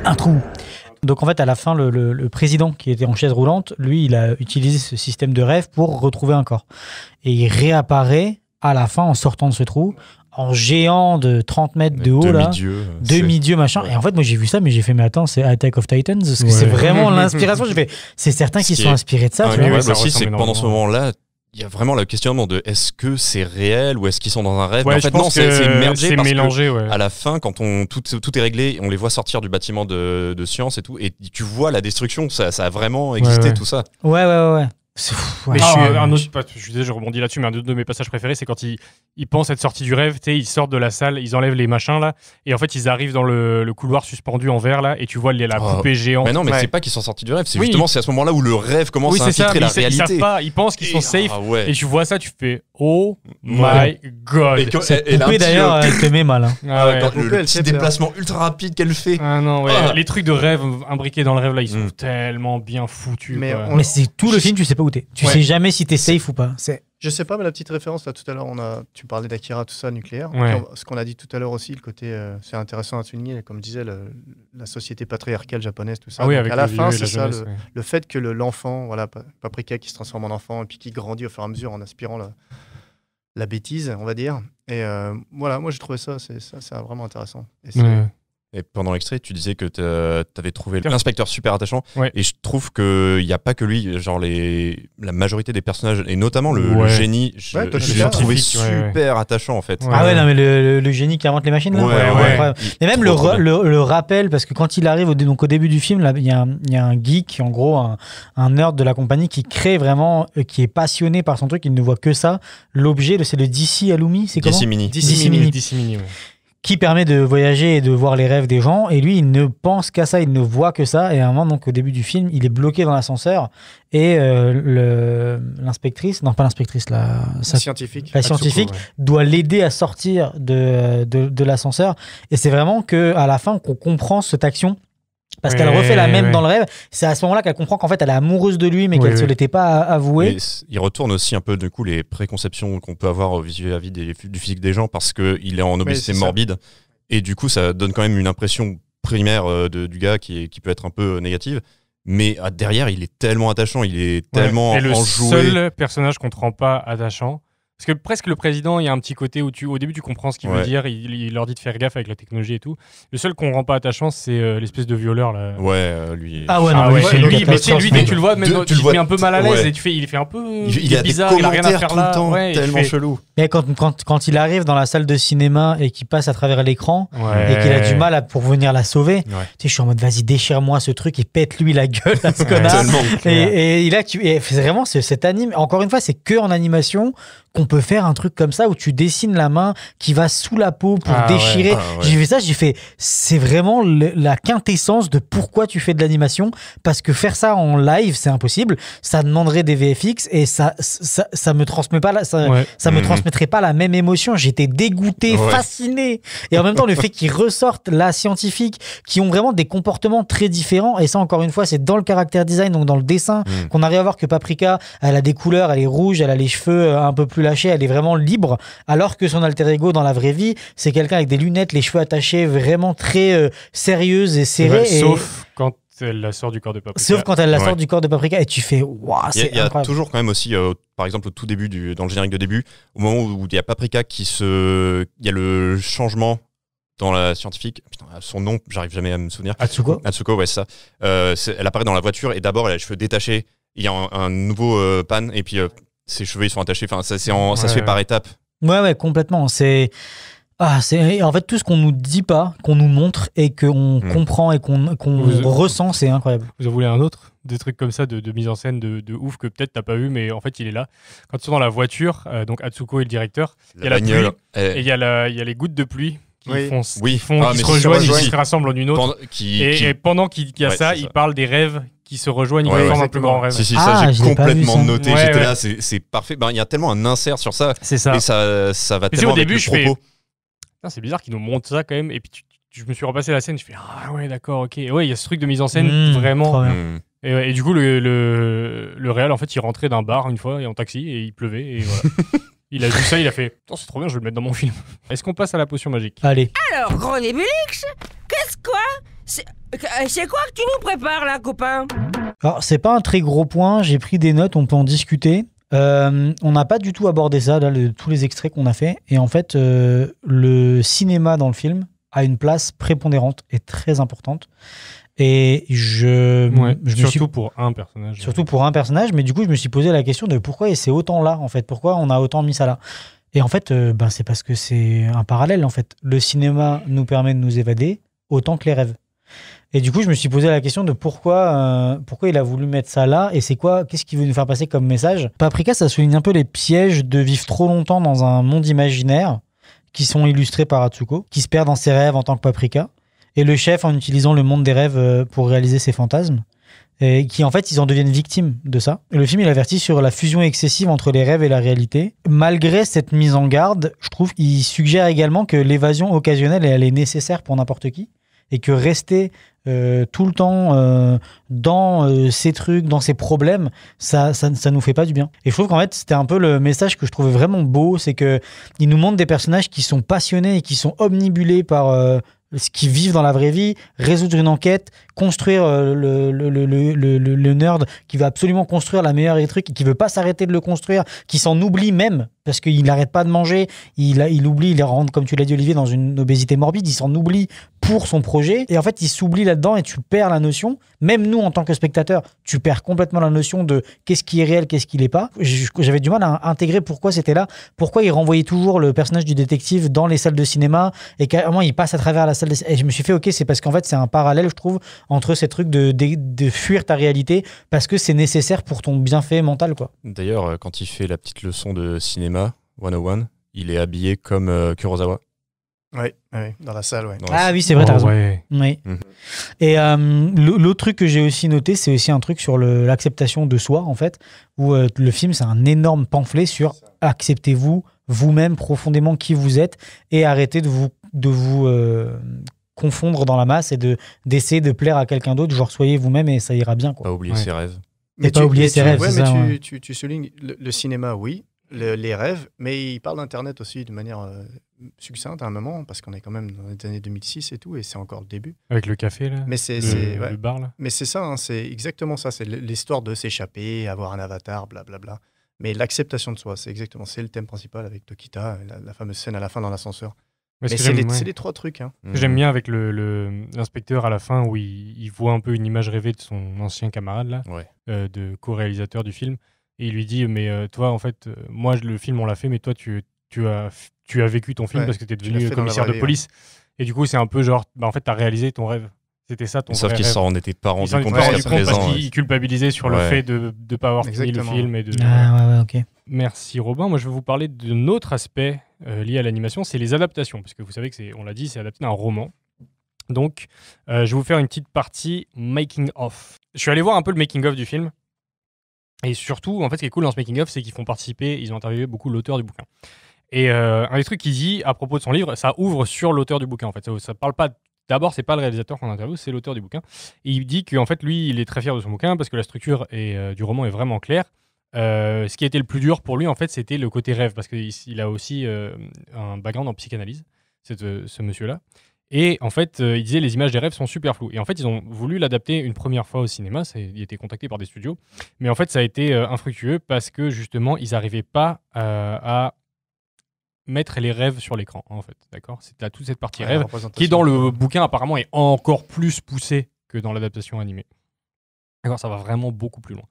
Un trou. Donc en fait, à la fin, le président qui était en chaise roulante, lui, il a utilisé ce système de rêve pour retrouver un corps. Et il réapparaît à la fin en sortant de ce trou, en géant de 30 mètres de haut, là. Demi-dieu, machin. Ouais. Et en fait, moi, j'ai vu ça, mais j'ai fait, mais attends, c'est Attack of Titans, parce que c'est vraiment l'inspiration. J'ai fait, c'est certains qui sont inspirés de ça. Tu vois, aussi, c'est que pendant ce moment-là, il y a vraiment le questionnement de est-ce que c'est réel ou est-ce qu'ils sont dans un rêve? Ouais, en fait, non, c'est mergé parce mélangé, que à la fin, quand tout est réglé, on les voit sortir du bâtiment de science et tout, et tu vois la destruction, ça a vraiment existé, tout ça. Ouais. Mais je rebondis là-dessus, mais un de mes passages préférés, c'est quand ils pensent être sortis du rêve, ils sortent de la salle, ils enlèvent les machins là, et en fait ils arrivent dans le couloir suspendu en verre là, et tu vois la poupée géante. Mais non, mais c'est pas qu'ils sont sortis du rêve, c'est justement c'est à ce moment-là où le rêve commence à infiltrer la réalité. Ils savent pas, ils pensent qu'ils sont safe, et tu vois ça, tu fais oh my god. Cette poupée d'ailleurs, elle te met mal. Le petit déplacement ultra rapide qu'elle fait. Ah non, les trucs de rêve imbriqués dans le rêve là, ils sont tellement bien foutus. Mais c'est tout le film, tu sais pas où t'es. Tu sais jamais si t'es safe ou pas. Je sais pas, mais la petite référence là tout à l'heure, tu parlais d'Akira, tout ça, nucléaire. Ce qu'on a dit tout à l'heure aussi, le côté, c'est intéressant à souligner, comme je disais, la société patriarcale japonaise, tout ça. Ah oui, donc, avec à la fin, c'est ça, le fait que l'enfant, voilà, Paprika qui se transforme en enfant et puis qui grandit au fur et à mesure en aspirant la bêtise, on va dire. Et voilà, moi j'ai trouvé ça, c'est vraiment intéressant. Et pendant l'extrait, tu disais que t'avais trouvé l'inspecteur super attachant. Ouais. Et je trouve qu'il n'y a pas que lui. Genre, la majorité des personnages, et notamment le génie, je l'ai trouvé super attachant, en fait. Ouais. Ah ouais, non, mais le génie qui invente les machines, là. Ouais. Et même le rappel, parce que quand il arrive au début du film, il y a un geek, en gros, un nerd de la compagnie qui crée vraiment, qui est passionné par son truc, il ne voit que ça. L'objet, c'est le DC Alumi, c'est comment? DC Mini. DC Mini, qui permet de voyager et de voir les rêves des gens, et lui il ne pense qu'à ça, il ne voit que ça, et à un moment, donc au début du film, il est bloqué dans l'ascenseur, et l'inspectrice, non pas l'inspectrice, la scientifique doit l'aider à sortir de l'ascenseur, et c'est vraiment qu'à la fin qu'on comprend cette action, parce qu'elle refait la même dans le rêve. C'est à ce moment-là qu'elle comprend qu'en fait elle est amoureuse de lui, mais qu'elle ne se l'était pas avouée. Mais il retourne aussi un peu du coup les préconceptions qu'on peut avoir vis-à-vis du physique des gens, parce qu'il est en obésité morbide, et du coup ça donne quand même une impression primaire du gars qui peut être un peu négative. Mais derrière, il est tellement attachant, il est tellement enjoué. Et le seul personnage qu'on ne te rend pas attachant, parce que presque le président, il y a un petit côté où au début tu comprends ce qu'il veut dire, il leur dit de faire gaffe avec la technologie et tout. Le seul qu'on rend pas attachant, c'est l'espèce de violeur là. Lui. Ah ouais, non, c'est lui. Mais tu le vois, même tu le mets un peu mal à l'aise et il fait un peu il est bizarre, il a rien à faire là. Tout le temps, tellement chelou. Mais quand il arrive dans la salle de cinéma et qu'il passe à travers l'écran et qu'il a du mal pour venir la sauver, tu sais, je suis en mode vas-y, déchire-moi ce truc et pète-lui la gueule à ce connard. Et là, c'est vraiment cet anime. Encore une fois, c'est que en animation qu'on peut faire un truc comme ça où tu dessines la main qui va sous la peau pour déchirer. Ouais. J'ai fait ça, j'ai fait, c'est vraiment la quintessence de pourquoi tu fais de l'animation, parce que faire ça en live, c'est impossible. Ça demanderait des VFX et ça me transmet pas ça me transmettrait pas la même émotion. J'étais dégoûté, fasciné. Et en même temps, le fait qu'ils ressortent la scientifique, qui ont vraiment des comportements très différents, et ça, encore une fois, c'est dans le caractère design, donc dans le dessin, qu'on arrive à voir que Paprika, elle a des couleurs, elle est rouge, elle a les cheveux un peu plus lâchée, elle est vraiment libre, alors que son alter ego dans la vraie vie, c'est quelqu'un avec des lunettes, les cheveux attachés, vraiment très sérieuse et serrée. Sauf quand elle la sort du corps de Paprika. Sauf quand elle la sort du corps de Paprika, et tu fais waouh, c'est incroyable. Il y a toujours quand même aussi, par exemple, au tout début, dans le générique de début, au moment où il y a Paprika il y a le changement dans la scientifique. Putain, son nom, j'arrive jamais à me souvenir. Atsuko, ouais, c'est ça. Elle apparaît dans la voiture et d'abord, elle a les cheveux détachés. Il y a un nouveau pan et puis ses cheveux ils sont attachés. Enfin, ça se fait par étapes. Ouais, complètement. C'est en fait tout ce qu'on nous dit pas, qu'on nous montre et qu'on comprend et qu'on ressent, c'est incroyable. Vous en voulez un autre? Des trucs comme ça de mise en scène de ouf que peut-être t'as pas vu, mais en fait il est là. Quand ils sont dans la voiture, donc Atsuko et le directeur, il y a la pluie et il y a les gouttes de pluie qui se rejoignent, qui se rassemblent en une autre. Et pendant qu'il y a ça, il parle des rêves qui se rejoignent, ils forment un plus grand rêve. Si, ça j'ai complètement noté. J'étais là, c'est parfait. Il y a tellement un insert sur ça. C'est ça. Et ça va tellement avec le propos. C'est bizarre qu'ils nous montrent ça quand même. Et puis je me suis repassé la scène, je fais ah ouais, d'accord, ok. Et ouais, il y a ce truc de mise en scène vraiment. Et du coup, le réal, en fait, il rentrait d'un bar une fois en taxi et il pleuvait et voilà. Il a vu ça, il a fait oh, c'est trop bien, je vais le mettre dans mon film. Est-ce qu'on passe à la potion magique? Allez. Alors, gros Nébulix, qu'est-ce quoi? C'est quoi que tu nous prépares là, copain? Alors, c'est pas un très gros point, j'ai pris des notes, on peut en discuter. On n'a pas du tout abordé ça, là, tous les extraits qu'on a fait. Et en fait, le cinéma dans le film a une place prépondérante et très importante. Et surtout pour un personnage. Surtout pour un personnage, mais du coup, je me suis posé la question de pourquoi c'est autant là, en fait. Pourquoi on a autant mis ça là? Et en fait, c'est parce que c'est un parallèle, en fait. Le cinéma nous permet de nous évader autant que les rêves. Et du coup, je me suis posé la question de pourquoi il a voulu mettre ça là et qu'est-ce qu'il veut nous faire passer comme message. Paprika, ça souligne un peu les pièges de vivre trop longtemps dans un monde imaginaire qui sont illustrés par Atsuko, qui se perd dans ses rêves en tant que Paprika, et le chef en utilisant le monde des rêves pour réaliser ses fantasmes, et qui en fait, ils en deviennent victimes de ça. Et le film, il avertit sur la fusion excessive entre les rêves et la réalité. Malgré cette mise en garde, je trouve qu'il suggère également que l'évasion occasionnelle, elle est nécessaire pour n'importe qui, et que rester tout le temps dans ces trucs, dans ces problèmes, ça nous fait pas du bien. Et je trouve qu'en fait, c'était un peu le message que je trouvais vraiment beau, c'est que il nous montre des personnages qui sont passionnés et qui sont omnibulés par ce qu'ils vivent dans la vraie vie, résoudre une enquête, construire le nerd qui veut absolument construire la meilleure des trucs et qui veut pas s'arrêter de le construire, qui s'en oublie même parce qu'il n'arrête pas de manger, il oublie, il rentre, comme tu l'as dit Olivier, dans une obésité morbide, il s'en oublie pour son projet et en fait il s'oublie là-dedans et tu perds la notion, même nous en tant que spectateurs, tu perds complètement la notion de qu'est-ce qui est réel, qu'est-ce qui l'est pas. J'avais du mal à intégrer pourquoi c'était là, pourquoi il renvoyait toujours le personnage du détective dans les salles de cinéma et carrément il passe à travers la salle de cinéma. Et je me suis fait ok, c'est parce qu'en fait c'est un parallèle, je trouve, entre ces trucs de fuir ta réalité parce que c'est nécessaire pour ton bienfait mental, quoi. D'ailleurs, quand il fait la petite leçon de cinéma 101, il est habillé comme Kurosawa. Oui, dans la salle, ouais. Oui, c'est vrai, t'as raison. Ouais. Oui. Et l'autre truc que j'ai aussi noté, c'est aussi un truc sur l'acceptation de soi, en fait, où le film, c'est un énorme pamphlet sur acceptez-vous vous-même profondément qui vous êtes et arrêtez de vous confondre dans la masse et d'essayer de plaire à quelqu'un d'autre, genre soyez vous-même et ça ira bien, quoi. Pas oublier ses rêves. Et pas oublier ses rêves, c'est ça. Tu soulignes le cinéma, oui, les rêves, mais il parle d'Internet aussi de manière succincte à un moment, parce qu'on est quand même dans les années 2006 et tout, et c'est encore le début. Avec le café, là. Mais le bar, là. Mais c'est ça, hein, c'est exactement ça. C'est l'histoire de s'échapper, avoir un avatar, blablabla. Mais l'acceptation de soi, c'est le thème principal avec Tokita, la fameuse scène à la fin dans l'ascenseur. Mais c'est les trois trucs. Hein. J'aime bien avec l'inspecteur à la fin où il voit un peu une image rêvée de son ancien camarade, là, de co-réalisateur du film. Et il lui dit, mais toi, en fait, moi, le film, on l'a fait, mais toi, tu as vécu ton film parce que tu es devenu commissaire de police. Et du coup, c'est un peu genre, en fait, tu as réalisé ton rêve. C'était ça ton Sauf vrai qu'ils rêve. s'en étaient pas Ils rendus s'en étaient compte pas rendus jusqu'à compte parce présent. qu'ils culpabilisaient sur le Ouais. fait de ne pas avoir fini le Exactement. film. Et de... Ah, ouais, ok. Merci Robin. Moi, je vais vous parler d'un autre aspect lié à l'animation, c'est les adaptations. Parce que vous savez que on l'a dit, c'est adapté d'un roman. Donc, je vais vous faire une petite partie making of. Je suis allé voir un peu le making of du film. Et surtout, en fait, ce qui est cool dans ce making of, c'est qu'ils font participer, ils ont interviewé beaucoup l'auteur du bouquin. Et un des trucs qu'il dit à propos de son livre, ça ouvre sur l'auteur du bouquin. En fait, ça parle pas. D'abord, c'est pas le réalisateur qu'on interviewe, c'est l'auteur du bouquin. Et il dit qu'en fait, lui, il est très fier de son bouquin parce que la structure du roman est vraiment claire. Ce qui a été le plus dur pour lui, en fait, c'était le côté rêve parce qu'il a aussi un background en psychanalyse, ce monsieur-là. Et en fait, il disait les images des rêves sont super floues. Et en fait, ils ont voulu l'adapter une première fois au cinéma. Il a été contacté par des studios. Mais en fait, ça a été infructueux parce que justement, ils n'arrivaient pas à mettre les rêves sur l'écran, en fait. D'accord ? C'est toute cette partie rêve qui, dans le bouquin, apparemment, est encore plus poussée que dans l'adaptation animée. D'accord ? Ça va vraiment beaucoup plus loin.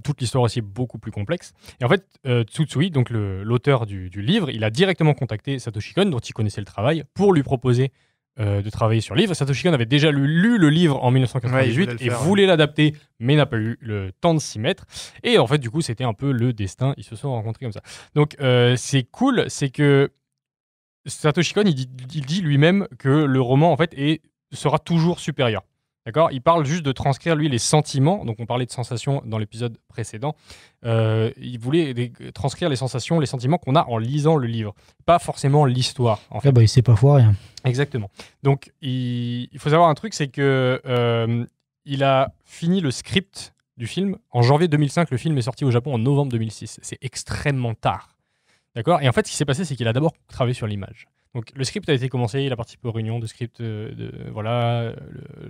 Toute l'histoire aussi est beaucoup plus complexe. Et en fait, Tsutsui, donc l'auteur du livre, il a directement contacté Satoshi Kon, dont il connaissait le travail, pour lui proposer de travailler sur le livre. Satoshi Kon avait déjà lu le livre en 1998 et voulait l'adapter, mais n'a pas eu le temps de s'y mettre. Et en fait, du coup, c'était un peu le destin. Ils se sont rencontrés comme ça. Donc, c'est cool, c'est que Satoshi Kon, il dit lui-même que le roman, en fait, sera toujours supérieur. D'accord ? Il parle juste de transcrire, lui, les sentiments. Donc, on parlait de sensations dans l'épisode précédent. Il voulait transcrire les sensations, les sentiments qu'on a en lisant le livre. Pas forcément l'histoire, en fait. Ah bah, il s'est pas foiré. Hein. Exactement. Donc, il faut savoir un truc, c'est que il a fini le script du film en janvier 2005. Le film est sorti au Japon en novembre 2006. C'est extrêmement tard. D'accord ? Et en fait, ce qui s'est passé, c'est qu'il a d'abord travaillé sur l'image. Donc, le script a été commencé, il a participé aux réunions de script,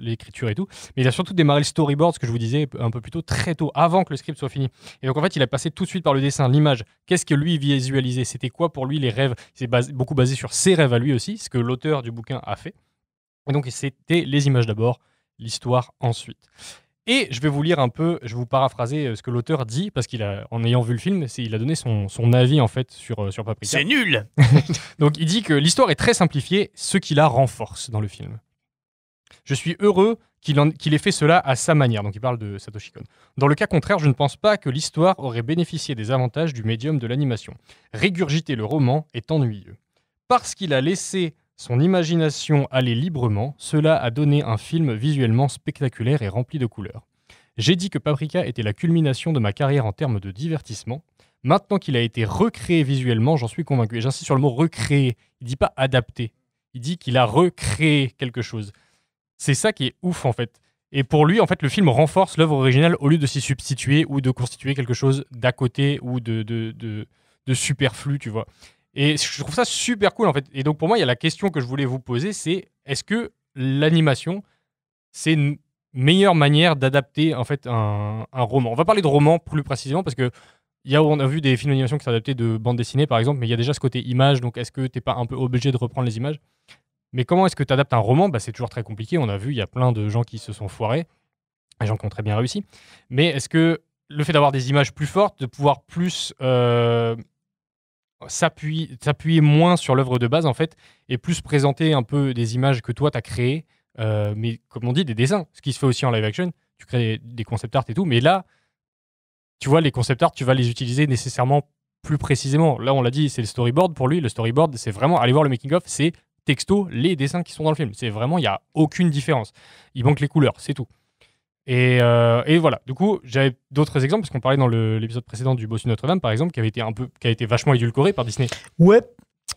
l'écriture et tout. Mais il a surtout démarré le storyboard, ce que je vous disais un peu plus tôt, très tôt, avant que le script soit fini. Et donc, en fait, il a passé tout de suite par le dessin, l'image. Qu'est-ce que lui visualisait ? C'était quoi pour lui les rêves ? C'est beaucoup basé sur ses rêves à lui aussi, ce que l'auteur du bouquin a fait. Et donc, c'était les images d'abord, l'histoire ensuite. Et je vais vous lire un peu, je vais vous paraphraser ce que l'auteur dit, parce qu'en ayant vu le film, il a donné son avis en fait sur Paprika. C'est nul. Donc il dit que l'histoire est très simplifiée, ce qui la renforce dans le film. Je suis heureux qu'il ait fait cela à sa manière. Donc il parle de Satoshi Kon. Dans le cas contraire, je ne pense pas que l'histoire aurait bénéficié des avantages du médium de l'animation. Régurgiter le roman est ennuyeux. Parce qu'il a laissé son imagination aller librement, cela a donné un film visuellement spectaculaire et rempli de couleurs. J'ai dit que Paprika était la culmination de ma carrière en termes de divertissement. Maintenant qu'il a été recréé visuellement, j'en suis convaincu. Et j'insiste sur le mot recréé. Il ne dit pas adapté. Il dit qu'il a recréé quelque chose. C'est ça qui est ouf en fait. Et pour lui, en fait, le film renforce l'œuvre originale au lieu de s'y substituer ou de constituer quelque chose d'à côté ou de superflu, tu vois. Et je trouve ça super cool en fait. Et donc pour moi, il y a la question que je voulais vous poser, c'est est-ce que l'animation, c'est une meilleure manière d'adapter en fait un roman ? On va parler de roman plus précisément parce que on a vu des films d'animation qui sont adaptés de bandes dessinées par exemple, mais il y a déjà ce côté image, donc est-ce que t'es pas un peu obligé de reprendre les images ? Mais comment est-ce que tu adaptes un roman ? C'est toujours très compliqué. On a vu, il y a plein de gens qui se sont foirés, des gens qui ont très bien réussi. Mais est-ce que le fait d'avoir des images plus fortes, de pouvoir plus s'appuyer moins sur l'œuvre de base en fait et plus présenter un peu des images que toi t'as créées mais comme on dit des dessins, ce qui se fait aussi en live action, tu crées des concept art et tout, mais là tu vois les concept art tu vas les utiliser nécessairement plus précisément. Là on l'a dit, c'est le storyboard pour lui. Le storyboard c'est vraiment, allez voir le making of, c'est texto les dessins qui sont dans le film, c'est vraiment, il n'y a aucune différence, il manque les couleurs, c'est tout. Et voilà. Du coup, j'avais d'autres exemples parce qu'on parlait dans l'épisode précédent du Bossu Notre-Dame, par exemple, qui a été vachement édulcoré par Disney. Ouais.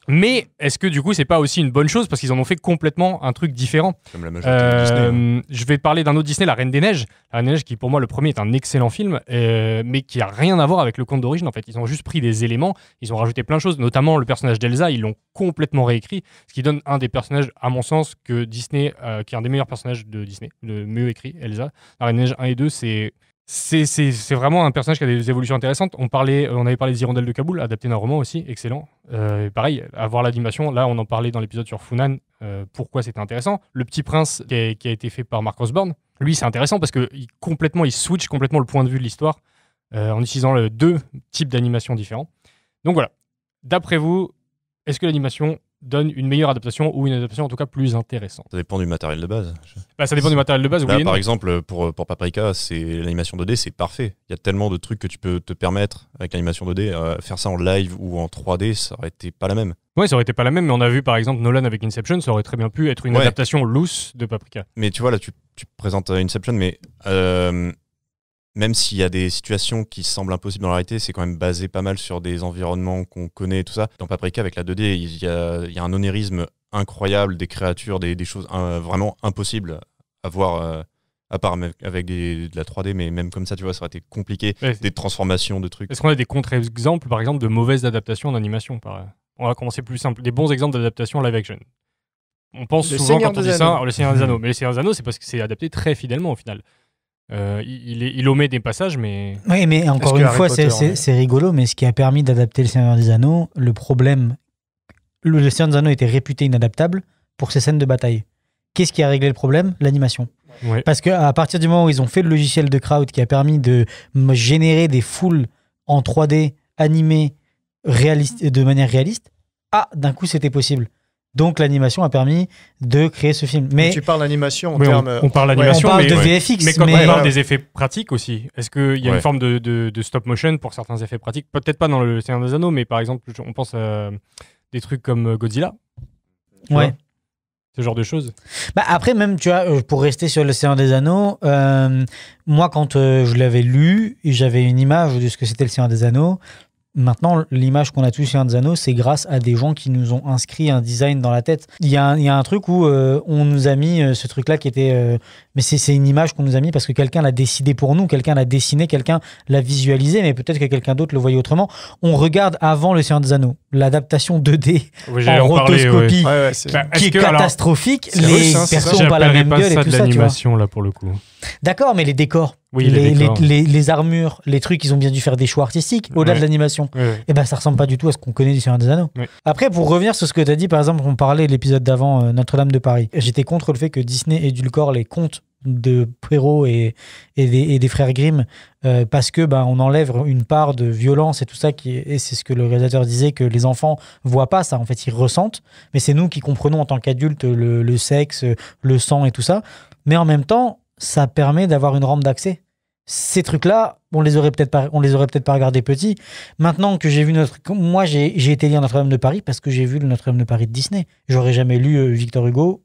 Mais est-ce que du coup, c'est pas aussi une bonne chose parce qu'ils en ont fait complètement un truc différent ? Comme la majorité de Disney. Je vais parler d'un autre Disney, La Reine des Neiges. La Reine des Neiges, qui pour moi le premier est un excellent film, mais qui a rien à voir avec le conte d'origine. En fait, ils ont juste pris des éléments, ils ont rajouté plein de choses, notamment le personnage d'Elsa, ils l'ont complètement réécrit, ce qui donne un des personnages, à mon sens, que Disney, qui est un des meilleurs personnages de Disney, le mieux écrit, Elsa. La Reine des Neiges 1 et 2, c'est vraiment un personnage qui a des évolutions intéressantes. On avait parlé des Hirondelles de Kaboul, adapté d'un roman aussi, excellent. Pareil, avoir l'animation, là on en parlait dans l'épisode sur Funan, pourquoi c'était intéressant. Le Petit Prince qui a été fait par Mark Osborne, lui c'est intéressant parce qu'il switch complètement le point de vue de l'histoire en utilisant deux types d'animation différents. Donc voilà, d'après vous, est-ce que l'animation donne une meilleure adaptation ou une adaptation en tout cas plus intéressante. Ça dépend du matériel de base. Ça dépend du matériel de base. Là, oui et par non. exemple, pour Paprika, l'animation 2D, c'est parfait. Il y a tellement de trucs que tu peux te permettre avec l'animation 2D. Faire ça en live ou en 3D, ça aurait été pas la même. Ouais, ça aurait été pas la même, mais on a vu par exemple Nolan avec Inception, ça aurait très bien pu être une adaptation loose de Paprika. Mais tu vois, là, tu présentes Inception, mais même s'il y a des situations qui semblent impossibles dans la réalité, c'est quand même basé pas mal sur des environnements qu'on connaît, tout ça. Dans Paprika, avec la 2D, il y a un onérisme incroyable, des créatures, des choses vraiment impossibles à voir, à part avec de la 3D, mais même comme ça, tu vois, ça aurait été compliqué. Ouais, des transformations, de trucs. Est-ce qu'on a des contre-exemples, par exemple, de mauvaises adaptations en animation On va commencer plus simple. Des bons exemples d'adaptation live action. On pense souvent quand on dit ça, Le Seigneur des Anneaux. Mais Le Seigneur des Anneaux, c'est parce que c'est adapté très fidèlement au final. Il omet des passages, mais... Oui, mais encore une fois, c'est rigolo, mais ce qui a permis d'adapter Le Seigneur des Anneaux, le problème... Le Seigneur des Anneaux était réputé inadaptable pour ses scènes de bataille. Qu'est-ce qui a réglé le problème? L'animation. Ouais. Parce qu'à partir du moment où ils ont fait le logiciel de crowd qui a permis de générer des foules en 3D animées de manière réaliste, d'un coup, c'était possible. Donc l'animation a permis de créer ce film. Mais tu parles d'animation en termes... On parle d'animation, on parle de VFX. Mais quand on parle des effets pratiques aussi, est-ce qu'il y a une forme de stop motion pour certains effets pratiques? Peut-être pas dans Le Seigneur des Anneaux, mais par exemple, on pense à des trucs comme Godzilla. Ouais. Ce genre de choses. Après, même, tu vois, pour rester sur Le Seigneur des Anneaux, moi, quand je l'avais lu, j'avais une image de ce que c'était Le Seigneur des Anneaux. Maintenant, l'image qu'on a tous sur des Anneaux, c'est grâce à des gens qui nous ont inscrit un design dans la tête. Il y a un truc où on nous a mis ce truc-là qui était... mais c'est une image qu'on nous a mis parce que quelqu'un l'a décidé pour nous, quelqu'un l'a dessiné, quelqu'un l'a visualisé, mais peut-être que quelqu'un d'autre le voyait autrement. On regarde avant Le Seigneur des Anneaux, l'adaptation 2D en rotoscopie qui est catastrophique. Les persos n'ont pas la même gueule et tout ça. C'est l'animation là pour le coup. D'accord, mais les décors, les armures, les trucs, ils ont bien dû faire des choix artistiques au-delà de l'animation. Et ben ça ressemble pas du tout à ce qu'on connaît du Seigneur des Anneaux. Après, pour revenir sur ce que tu as dit, par exemple, on parlait de l'épisode d'avant, Notre-Dame de Paris. J'étais contre le fait que Disney édulcore les contes de Perrault et des frères Grimm parce que on enlève une part de violence et tout ça et c'est ce que le réalisateur disait, que les enfants voient pas ça, en fait ils ressentent, mais c'est nous qui comprenons en tant qu'adultes le sexe, le sang et tout ça, mais en même temps ça permet d'avoir une rampe d'accès. Ces trucs-là, on les aurait peut-être pas regardés petits. Maintenant que j'ai vu moi j'ai été lire Notre-Dame de Paris parce que j'ai vu le Notre-Dame de Paris de Disney. J'aurais jamais lu Victor Hugo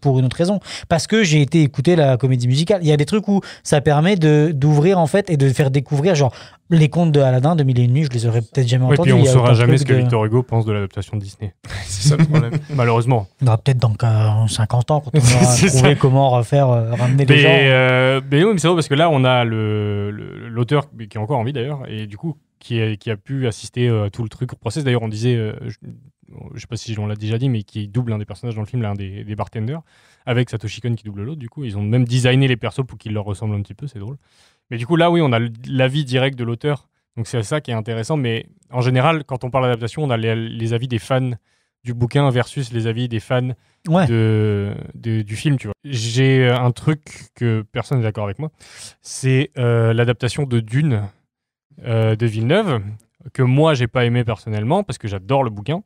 pour une autre raison, parce que j'ai été écouter la comédie musicale. Il y a des trucs où ça permet d'ouvrir en fait et de faire découvrir, genre les contes de Aladdin de Mille et une nuits, je les aurais peut-être jamais entendus. Et puis on saura jamais ce que Victor Hugo pense de l'adaptation de Disney. C'est ça le problème. Malheureusement. On aura peut-être dans 50 ans quand on aura trouvé comment ramener les gens. Mais oui, mais c'est vrai parce que là on a l'auteur qui a encore envie d'ailleurs, et du coup qui a pu assister à tout le truc au process. D'ailleurs on disait je sais pas si on l'a déjà dit, mais qui double un des personnages dans le film, l'un des bartenders, avec Satoshi Kon qui double l'autre. Du coup, ils ont même designé les persos pour qu'ils leur ressemblent un petit peu, c'est drôle. Mais du coup, là, oui, on a l'avis direct de l'auteur, donc c'est ça qui est intéressant. Mais en général, quand on parle d'adaptation, on a les avis des fans du bouquin versus les avis des fans du film, tu vois. J'ai un truc que personne n'est d'accord avec moi, c'est l'adaptation de Dune de Villeneuve, que moi j'ai pas aimé personnellement parce que j'adore le bouquin.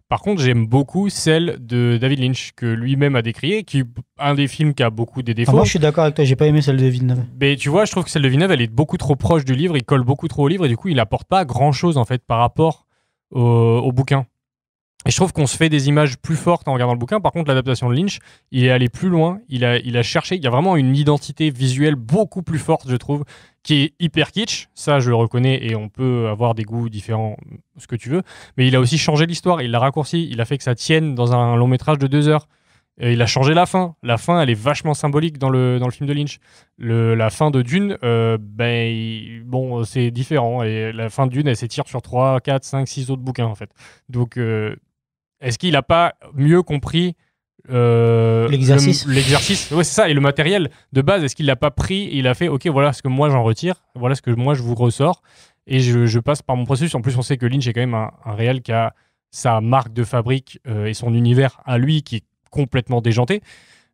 Par contre, j'aime beaucoup celle de David Lynch que lui-même a décrié, qui est un des films qui a beaucoup des défauts. Moi, je suis d'accord avec toi, j'ai pas aimé celle de Villeneuve. Mais tu vois, je trouve que celle de Villeneuve, elle est beaucoup trop proche du livre, il colle beaucoup trop au livre et du coup, il apporte pas grand-chose en fait par rapport au bouquin. Et je trouve qu'on se fait des images plus fortes en regardant le bouquin. Par contre, l'adaptation de Lynch, il est allé plus loin. Il a cherché. Il y a vraiment une identité visuelle beaucoup plus forte, je trouve, qui est hyper kitsch. Ça, je le reconnais et on peut avoir des goûts différents, ce que tu veux. Mais il a aussi changé l'histoire. Il l'a raccourci. Il a fait que ça tienne dans un long métrage de 2 heures. Et il a changé la fin. La fin, elle est vachement symbolique dans le film de Lynch. La fin de Dune, bon, c'est différent. Et la fin de Dune, elle s'étire sur 3, 4, 5, 6 autres bouquins, en fait. Donc... est-ce qu'il n'a pas mieux compris l'exercice Ouais, c'est ça. Et le matériel de base, est-ce qu'il l'a pas pris et il a fait OK, voilà ce que moi j'en retire, voilà ce que moi je vous ressors et je passe par mon processus. En plus, on sait que Lynch est quand même un réal qui a sa marque de fabrique et son univers à lui qui est complètement déjanté.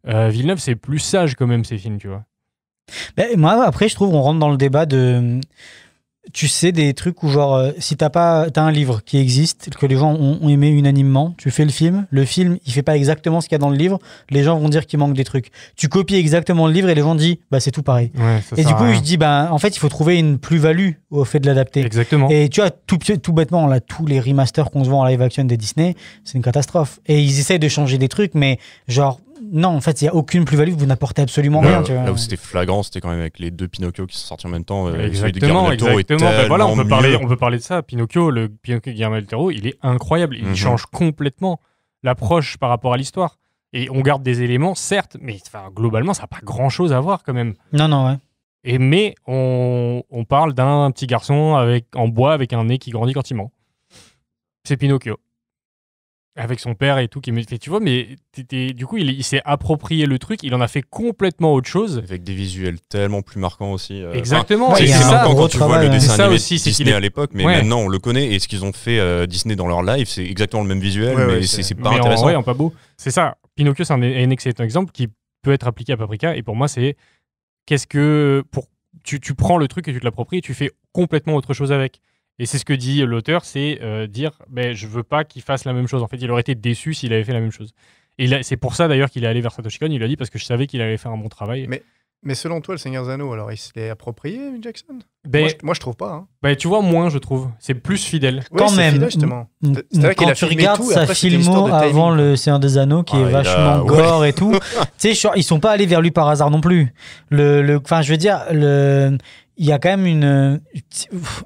Villeneuve, c'est plus sage quand même ces films, tu vois. Moi, après, je trouve qu'on rentre dans le débat de... tu sais des trucs où genre si t'as un livre qui existe, que les gens ont aimé unanimement, tu fais le film il fait pas exactement ce qu'il y a dans le livre, les gens vont dire qu'il manque des trucs. Tu copies exactement le livre et les gens disent bah c'est tout pareil. Et du coup je dis bah en fait il faut trouver une plus-value au fait de l'adapter. Exactement. Et tu vois tout bêtement là tous les remasters qu'on se voit en live action des Disney, c'est une catastrophe. Et ils essayent de changer des trucs mais genre non, en fait, il n'y a aucune plus-value, vous n'apportez absolument rien. Tu vois. Là où c'était flagrant, c'était quand même avec les 2 Pinocchio qui sont sortis en même temps. Exactement. Ben voilà, on peut parler de ça. Pinocchio, le Pinocchio de Guillermo del Toro, il est incroyable. Il change complètement l'approche par rapport à l'histoire. Et on garde des éléments, certes, mais globalement, ça n'a pas grand-chose à voir quand même. Non, ouais. Mais on parle d'un petit garçon en bois avec un nez qui grandit quand il ment. C'est Pinocchio. Avec son père et tout, tu vois, mais du coup, il s'est approprié le truc, il en a fait complètement autre chose. Avec des visuels tellement plus marquants aussi. Exactement. C'est marquant quand tu vois le dessin animé aussi, Disney à l'époque, mais maintenant on le connaît, et ce qu'ils ont fait Disney dans leur live, c'est exactement le même visuel, mais c'est pas intéressant. En pas beau. C'est ça. Pinocchio, c'est un excellent exemple qui peut être appliqué à Paprika, et pour moi, c'est tu prends le truc et tu te l'appropries et tu fais complètement autre chose avec. Et c'est ce que dit l'auteur, c'est dire je veux pas qu'il fasse la même chose. En fait, il aurait été déçu s'il avait fait la même chose. Et c'est pour ça d'ailleurs qu'il est allé vers Satoshi Kon. Il a dit parce que je savais qu'il allait faire un bon travail. Mais selon toi, le Seigneur des Anneaux, alors il se l'est approprié, Jackson ? Moi, je trouve pas. Tu vois, moins, je trouve. C'est plus fidèle. Quand même. Fidèle, justement. Quand tu regardes sa filmo avant le Seigneur des Anneaux, qui est vachement gore et tout, tu sais, ils sont pas allés vers lui par hasard non plus. Enfin, je veux dire, il y a quand même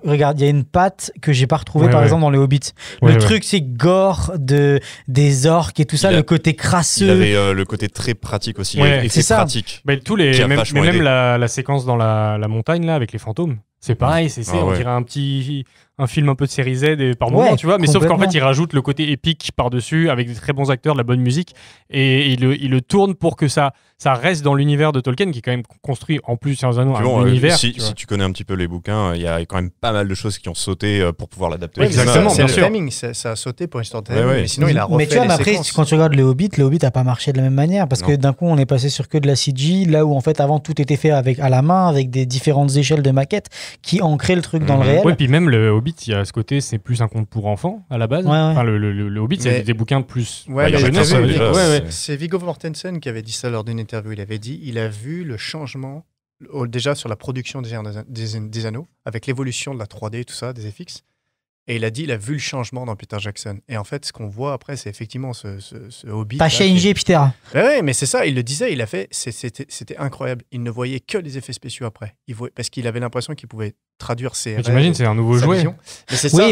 regarde, il y a une patte que j'ai pas retrouvée par exemple dans les Hobbits. Le truc c'est gore des orques et tout ça, le côté crasseux. Il avait le côté très pratique aussi, et c'est pratique. Même la séquence dans la montagne là avec les fantômes, c'est pareil, on dirait un film un peu de série Z par moment, tu vois, mais sauf qu'en fait il rajoute le côté épique par-dessus avec des très bons acteurs, de la bonne musique, et il le tourne pour que ça reste dans l'univers de Tolkien qui est quand même construit en plus dans un univers. Si tu connais un petit peu les bouquins, il y a quand même pas mal de choses qui ont sauté pour pouvoir l'adapter. Exactement, c'est le timing, ça a sauté pour l'histoire de timing, mais sinon il a refait. Mais tu vois, après séquences. quand tu regardes les Hobbits a pas marché de la même manière parce que d'un coup on est passé sur que de la CG, là où en fait avant tout était fait à la main avec des différentes échelles de maquettes qui ancraient le truc dans le réel. Oui, puis même le Hobbit, il y a ce côté, c'est plus un conte pour enfants à la base. Enfin, le Hobbit, c'est des bouquins de plus. C'est Viggo Mortensen qui avait dit ça lors d'une interview. Il avait dit il a vu le changement déjà sur la production des Anneaux, avec l'évolution de la 3D et tout ça, des FX. Et il a dit il a vu le changement dans Peter Jackson. Et en fait, ce qu'on voit après, c'est effectivement ce Hobbit. T'as changé, Peter. Oui, mais c'est ça, il le disait, il a fait, c'était incroyable. Il ne voyait que les effets spéciaux après. Parce qu'il avait l'impression qu'il pouvait traduire ses rêves. T'imagines, c'est un nouveau jouet.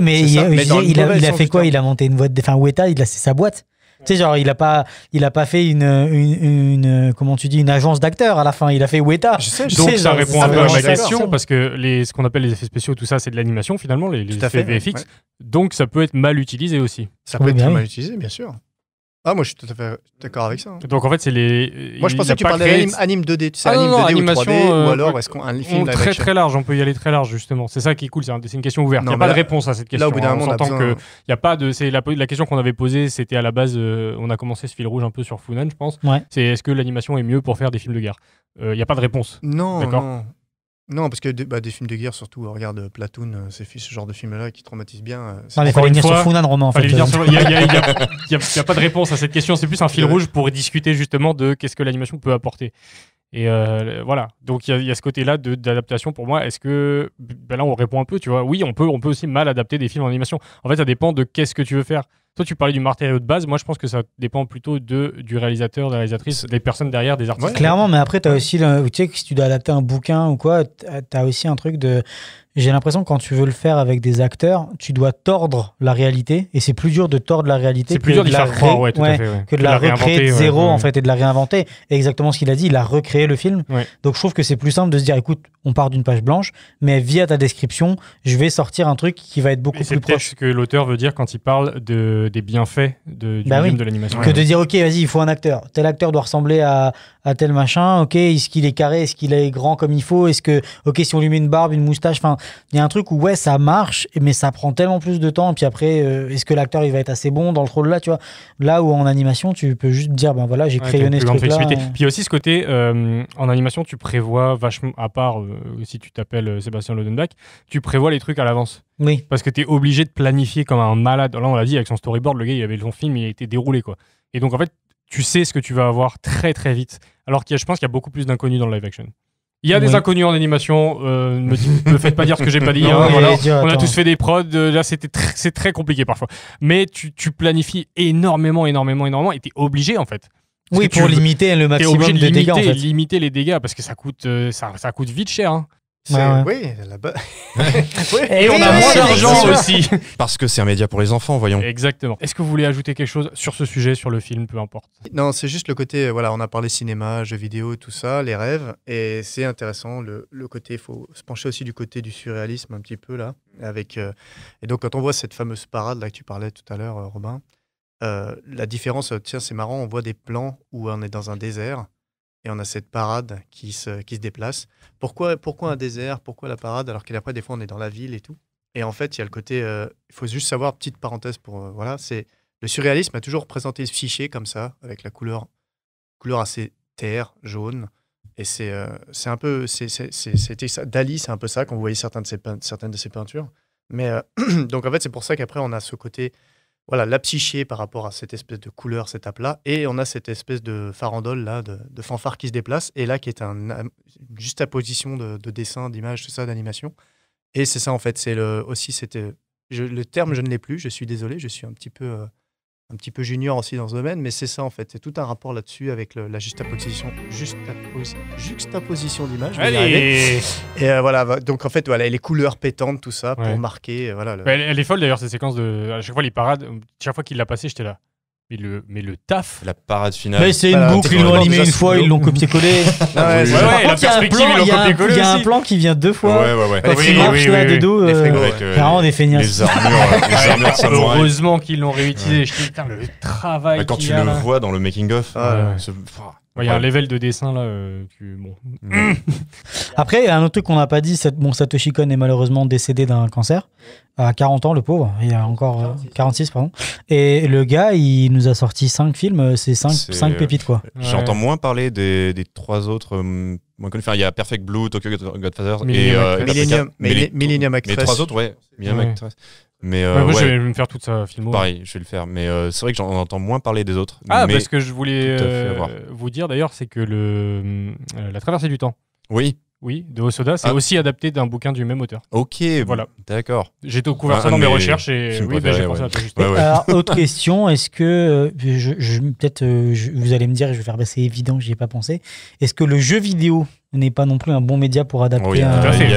Mais il a fait quoi ? Il a monté une boîte, enfin Weta, c'est sa boîte. Tu sais, genre, il a pas fait une comment tu dis, une agence d'acteurs à la fin. Il a fait Weta. Donc ça répond un peu à ma question parce que ce qu'on appelle les effets spéciaux, tout ça, c'est de l'animation finalement, les effets VFX. Donc ça peut être mal utilisé aussi. Ça peut être mal utilisé, bien sûr. Ah, moi je suis tout à fait d'accord avec ça. Donc en fait, c'est les. Moi je pensais que tu parlais d'anime 2D, tu sais, anime 2D ou 3D, ou alors est-ce qu'on un film très très large, on peut y aller très large justement. C'est ça qui est cool, c'est une question ouverte. Il n'y a pas de réponse à cette question. Là, au bout d'un moment, on entend que il y a pas de. C'est la question qu'on avait posée, c'était à la base, on a commencé ce fil rouge un peu sur Funan, je pense. C'est est-ce que l'animation est mieux pour faire des films de guerre ? Il n'y a pas de réponse. Non. Non, parce que des films de guerre, surtout, regarde Platoon, c'est ce genre de film-là qui traumatise bien. Non, mais il fallait venir sur Funan, Romain, en fait. Il n'y a pas de réponse à cette question, c'est plus un fil rouge pour discuter justement de qu'est-ce que l'animation peut apporter. Et voilà, donc il y a ce côté-là d'adaptation pour moi. Est-ce que, là on répond un peu, tu vois, oui, on peut aussi mal adapter des films en animation. En fait, ça dépend de qu'est-ce que tu veux faire. Toi, tu parlais du matériau de base. Moi, je pense que ça dépend plutôt du réalisateur, de la réalisatrice, des personnes derrière, des artistes. Clairement, mais après, tu as aussi, tu sais, que si tu dois adapter un bouquin ou quoi, tu as aussi un truc de... J'ai l'impression que quand tu veux le faire avec des acteurs, tu dois tordre la réalité. Et c'est plus dur de tordre la réalité que de la recréer de zéro, en fait, et de la réinventer. Et exactement ce qu'il a dit, il a recréé le film. Donc, je trouve que c'est plus simple de se dire, écoute, on part d'une page blanche, mais via ta description, je vais sortir un truc qui va être beaucoup plus proche. C'est ce que l'auteur veut dire quand il parle des bienfaits du film de l'animation. Que de dire, ok, vas-y, il faut un acteur. Tel acteur doit ressembler à tel machin. Ok, est-ce qu'il est carré? Est-ce qu'il est grand comme il faut? Est-ce que, ok, si on lui met une barbe, une moustache, enfin, Il y a un truc où, ouais, ça marche, mais ça prend tellement plus de temps. Et puis après, est-ce que l'acteur, il va être assez bon dans le rôle là, tu vois? Là où en animation, tu peux juste dire, ben voilà, j'ai crayonné ce truc-là. Puis il y a aussi ce côté, en animation, tu prévois vachement, à part si tu t'appelles Sébastien Lodenbach, tu prévois les trucs à l'avance. Oui. Parce que tu es obligé de planifier comme un malade. Là, on l'a dit, avec son storyboard, le gars, il avait son film, il a été déroulé, quoi. Et donc, en fait, tu sais ce que tu vas avoir très, très vite. Alors je pense qu'il y a beaucoup plus d'inconnus dans le live action. Il y a des inconnus en animation. Me faites pas dire ce que j'ai pas dit. Non, voilà. Dieu, on a attends. tous fait des prods. Là, c'est très compliqué parfois. Mais tu planifies énormément. Et t'es obligé, en fait. Oui, pour limiter le maximum de dégâts, en fait. Limiter les dégâts, parce que ça coûte vite cher. Hein. Oui, là-bas. Et on a moins d'argent aussi. Parce que c'est un média pour les enfants, voyons. Exactement. Est-ce que vous voulez ajouter quelque chose sur ce sujet, sur le film, peu importe? Non, c'est juste le côté, voilà, on a parlé cinéma, jeux vidéo, tout ça, les rêves, et c'est intéressant, le côté, il faut se pencher aussi du côté du surréalisme un petit peu, là, avec, et donc quand on voit cette fameuse parade, là, que tu parlais tout à l'heure, Robin, la différence, tiens, c'est marrant, on voit des plans où on est dans un désert, et on a cette parade qui se déplace. Pourquoi un désert? Pourquoi la parade? Alors qu'après, des fois, on est dans la ville et tout. Et en fait, il y a le côté... Il faut juste savoir, petite parenthèse pour... voilà, c'est... Le surréalisme a toujours représenté ce fichier comme ça, avec la couleur assez terre, jaune. Et c'est un peu... C'était ça. Dali, c'est un peu ça, quand vous voyez certaines de ses peintures. Mais donc, en fait, c'est pour ça qu'après, on a ce côté... Voilà, la psyché par rapport à cette espèce de couleur, cette étape-là, et on a cette espèce de farandole là, de fanfare qui se déplace, et là qui est une juxtaposition de dessin, d'image, tout ça, d'animation. Et c'est ça en fait, c'est le terme je ne l'ai plus, je suis désolé, je suis un petit peu junior aussi dans ce domaine, mais c'est ça en fait, c'est tout un rapport là-dessus avec la juxtaposition d'images. Allez. Et voilà, donc en fait, voilà, les couleurs pétantes, tout ça, pour marquer. Voilà, elle est folle d'ailleurs, cette séquence à chaque fois les parades, chaque fois qu'il l'a passé, j'étais là. Mais le taf. La parade finale. Mais c'est une boucle, ils l'ont animé une fois, ils l'ont copié-collé. Il y a un plan qui vient 2 fois. Ouais. Quand il marche là de dos, vraiment des feignasses. Les armures de samouraï. Heureusement qu'ils l'ont réutilisé. Je dis, putain, le travail. Quand tu le vois dans le making-of. Il y a un level de dessin là. Après, il y a un autre truc qu'on n'a pas dit. Satoshi Kon est malheureusement décédé d'un cancer à 40 ans, le pauvre. Il y a encore 46, pardon. Et le gars, il nous a sorti 5 films. C'est 5 pépites, quoi. J'entends moins parler des 3 autres. Moins connus. Enfin, il y a Perfect Blue, Tokyo Godfather Millennium Actress. Les 3 autres, ouais. Millennium Actress. Mais moi, je vais me faire toute sa filmo. Pareil, je vais le faire. Mais c'est vrai que j'en entends moins parler des autres. Mais ce que je voulais vous dire d'ailleurs, c'est que La Traversée du Temps. Oui, de Hosoda, c'est aussi adapté d'un bouquin du même auteur. Ok, voilà. D'accord. J'ai découvert ça dans mes recherches et j'ai pensé à toi juste. Alors, autre question, est-ce que, vous allez me dire, je vais faire, c'est évident, j'y ai pas pensé, est-ce que le jeu vidéo n'est pas non plus un bon média pour adapter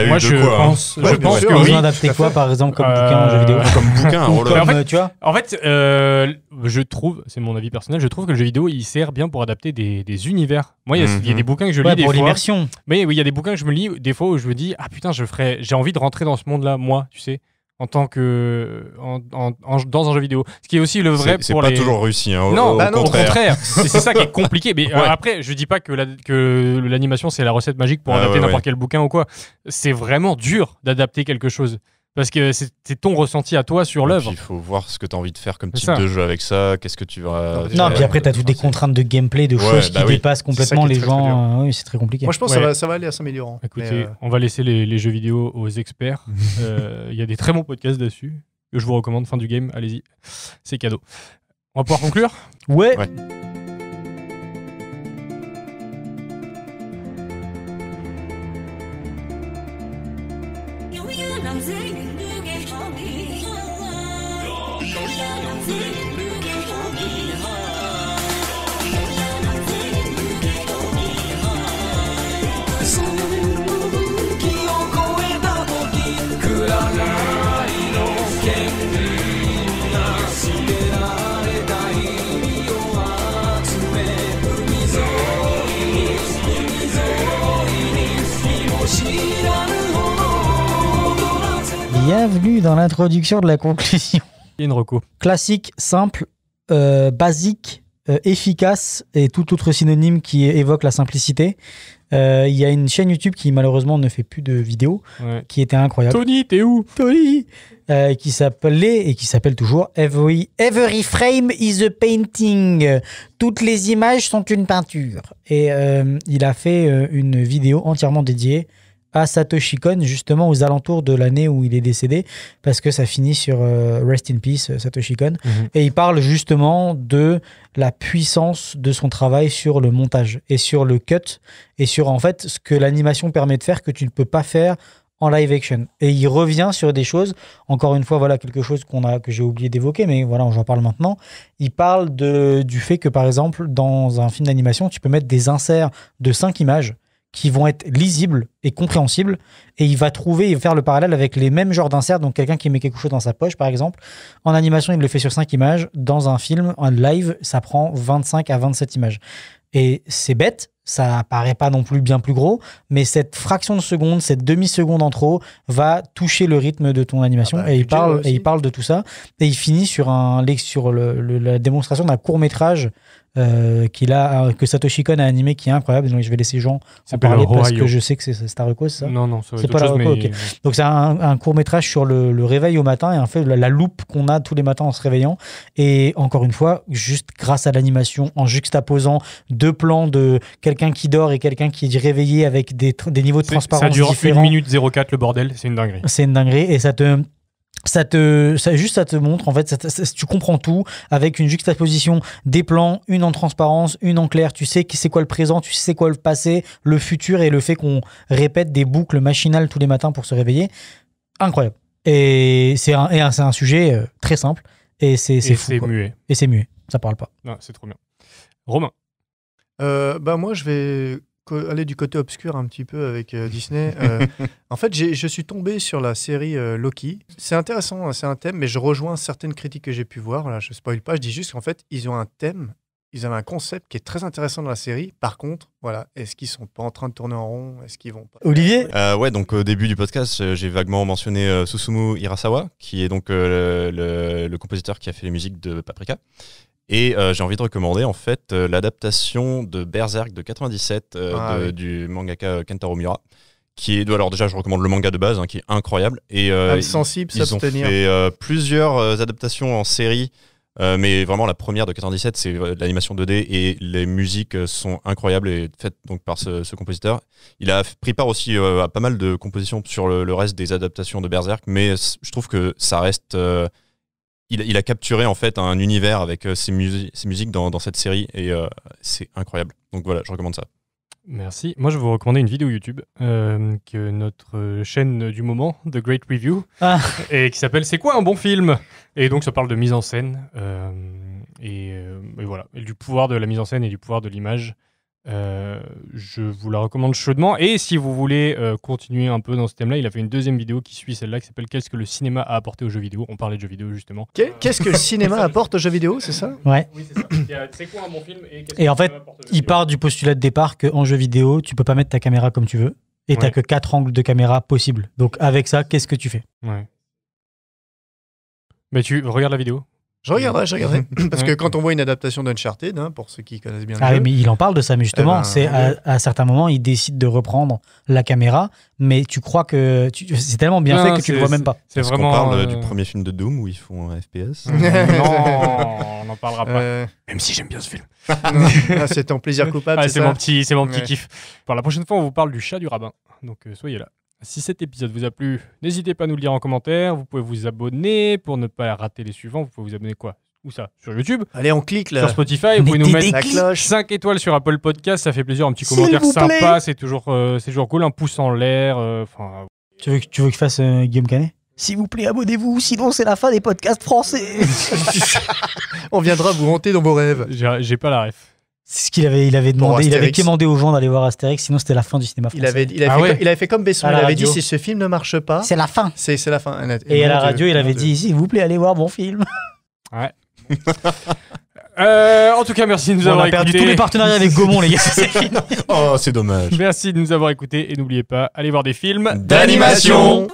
Moi, je pense que oui. Adapter quoi, par exemple, comme bouquin en jeu vidéo? Comme bouquin, tu vois. En fait, je trouve, c'est mon avis personnel, je trouve que le jeu vidéo, il sert bien pour adapter des univers. Moi, il y a des bouquins que je lis des fois. Pour l'immersion. Mais oui, il y a des bouquins que je me lis des fois où je me dis, ah putain, j'ai envie de rentrer dans ce monde-là, moi, tu sais. En tant que dans un jeu vidéo, ce qui est aussi le vrai c'est pas toujours réussi, hein, au contraire. C'est ça qui est compliqué, mais après je dis pas que l'animation c'est la recette magique pour adapter n'importe quel bouquin ou quoi. C'est vraiment dur d'adapter quelque chose parce que c'est ton ressenti à toi sur l'œuvre. Il faut voir ce que tu as envie de faire comme type de jeu avec ça, qu'est-ce que tu vas non, puis après tu as toutes des contraintes de gameplay, de choses qui dépassent complètement les gens. Oui, c'est très compliqué. Moi je pense que ça va aller à s'améliorant. Écoutez, on va laisser les jeux vidéo aux experts. Il y a des très bons podcasts dessus que je vous recommande. Fin du game, allez-y, c'est cadeau. On va pouvoir conclure? Ouais. Bienvenue dans l'introduction de la conclusion. Il y a une reco. Classique, simple, basique, efficace et tout autre synonyme qui évoque la simplicité. Il y a une chaîne YouTube qui malheureusement ne fait plus de vidéos, qui était incroyable. Tony, t'es où? Tony, qui s'appelait et qui s'appelle toujours Every Frame is a Painting. Toutes les images sont une peinture. Et il a fait une vidéo entièrement dédiée à Satoshi Kon, justement aux alentours de l'année où il est décédé, parce que ça finit sur Rest in Peace, Satoshi Kon. Et il parle justement de la puissance de son travail sur le montage et sur le cut et sur en fait ce que l'animation permet de faire que tu ne peux pas faire en live action. Et il revient sur des choses, encore une fois, voilà quelque chose que j'ai oublié d'évoquer, mais voilà, j'en parle maintenant. Il parle du fait que, par exemple, dans un film d'animation, tu peux mettre des inserts de 5 images qui vont être lisibles et compréhensibles, et il va faire le parallèle avec les mêmes genres d'inserts, donc quelqu'un qui met quelque chose dans sa poche, par exemple. En animation, il le fait sur 5 images. Dans un film, en live, ça prend 25 à 27 images. Et c'est bête, ça paraît pas non plus bien plus gros, mais cette fraction de seconde, cette demi-seconde en trop, va toucher le rythme de ton animation. Et il parle de tout ça. Et il finit sur la démonstration d'un court-métrage que Satoshi Kon a animé, qui est incroyable. Donc je vais laisser Jean en parler parce que je sais que c'est ta reco, c'est ça? Non, c'est pas la reco, ok. Donc c'est un court-métrage sur le réveil au matin et en fait la loupe qu'on a tous les matins en se réveillant. Et encore une fois, juste grâce à l'animation, en juxtaposant 2 plans de quelqu'un qui dort et quelqu'un qui est réveillé avec des niveaux de transparence différents. Ça dure 1 minute 04 le bordel, c'est une dinguerie. C'est une dinguerie et ça te montre, en fait, tu comprends tout avec une juxtaposition des plans, une en transparence, une en clair. Tu sais c'est quoi le présent, tu sais c'est quoi le passé, le futur et le fait qu'on répète des boucles machinales tous les matins pour se réveiller. Incroyable. Et c'est un sujet très simple et c'est fou. C'est muet. Et c'est muet. Ça parle pas. Non, c'est trop bien. Romain. Moi, je vais aller du côté obscur un petit peu avec Disney. En fait, je suis tombé sur la série Loki. C'est intéressant, c'est un thème, mais je rejoins certaines critiques que j'ai pu voir. Voilà, je ne spoil pas, je dis juste qu'en fait, ils ont un thème, ils avaient un concept qui est très intéressant dans la série. Par contre, voilà, est-ce qu'ils sont pas en train de tourner en rond? Est-ce qu'ils vont pas... Olivier? Ouais, donc au début du podcast, j'ai vaguement mentionné Susumu Hirasawa, qui est donc le compositeur qui a fait les musiques de Paprika. Et j'ai envie de recommander en fait l'adaptation de Berserk de 97 du mangaka Kentaro Miura, qui est alors déjà je recommande le manga de base qui est incroyable et sensible, ils ont fait plusieurs adaptations en série, mais vraiment la première de 97 c'est l'animation 2D et les musiques sont incroyables et faites donc par ce compositeur. Il a pris part aussi à pas mal de compositions sur le reste des adaptations de Berserk, mais je trouve que ça reste il a capturé en fait un univers avec ses musiques dans cette série et c'est incroyable. Donc voilà, je recommande ça. Merci. Moi, je vais vous recommander une vidéo YouTube que notre chaîne du moment, The Great Review, et qui s'appelle C'est quoi un bon film? Et donc, ça parle de mise en scène et voilà, et du pouvoir de la mise en scène et du pouvoir de l'image. Je vous la recommande chaudement. Et si vous voulez continuer un peu dans ce thème-là, il a fait une deuxième vidéo qui suit celle-là qui s'appelle Qu'est-ce que le cinéma a apporté aux jeux vidéo? On parlait de jeux vidéo justement. Qu'est-ce que le cinéma apporte aux jeux vidéo, c'est ça? Ouais. Oui, c'est ça. C'est quoi un bon film? Et en fait, il part du postulat de départ qu'en jeu vidéo, tu peux pas mettre ta caméra comme tu veux et t'as que 4 angles de caméra possibles. Donc avec ça, qu'est-ce que tu fais? Ouais. Mais tu regardes la vidéo? Je regarderai. Parce que quand on voit une adaptation d'Uncharted, pour ceux qui connaissent bien le jeu... oui, mais il en parle de ça, mais justement, c'est à certains moments, il décide de reprendre la caméra, mais tu crois que... c'est tellement bien fait que tu le vois même pas. C'est vraiment... Est-ce qu'on parle du premier film de Doom où ils font un FPS? Non, on n'en parlera pas. Même si j'aime bien ce film. C'est ton plaisir coupable, c'est mon petit kiff. Pour la prochaine fois, on vous parle du chat du rabbin. Donc soyez là. Si cet épisode vous a plu, n'hésitez pas à nous le dire en commentaire. Vous pouvez vous abonner pour ne pas rater les suivants. Vous pouvez vous abonner quoi? Où ça? Sur YouTube? Allez, on clique là. Sur Spotify, vous pouvez nous mettre la cloche. 5 étoiles sur Apple Podcast, ça fait plaisir. Un petit commentaire sympa, c'est toujours cool. Un pouce en l'air. Tu veux que je fasse Guillaume Canet? S'il vous plaît, abonnez-vous, sinon c'est la fin des podcasts français. On viendra vous hanter dans vos rêves. J'ai pas la ref. C'est ce qu'il avait demandé. Il avait demandé aux gens d'aller voir Astérix, sinon c'était la fin du cinéma français. Il avait fait comme Besson. Il avait dit si ce film ne marche pas, c'est la fin. C'est la fin. Et à la radio, il avait dit s'il vous plaît, allez voir mon film. Ouais. En tout cas, merci de nous avoir écoutés. On a perdu tous les partenariats avec Gaumont, les gars. Oh, c'est dommage. Merci de nous avoir écoutés et n'oubliez pas, allez voir des films d'animation.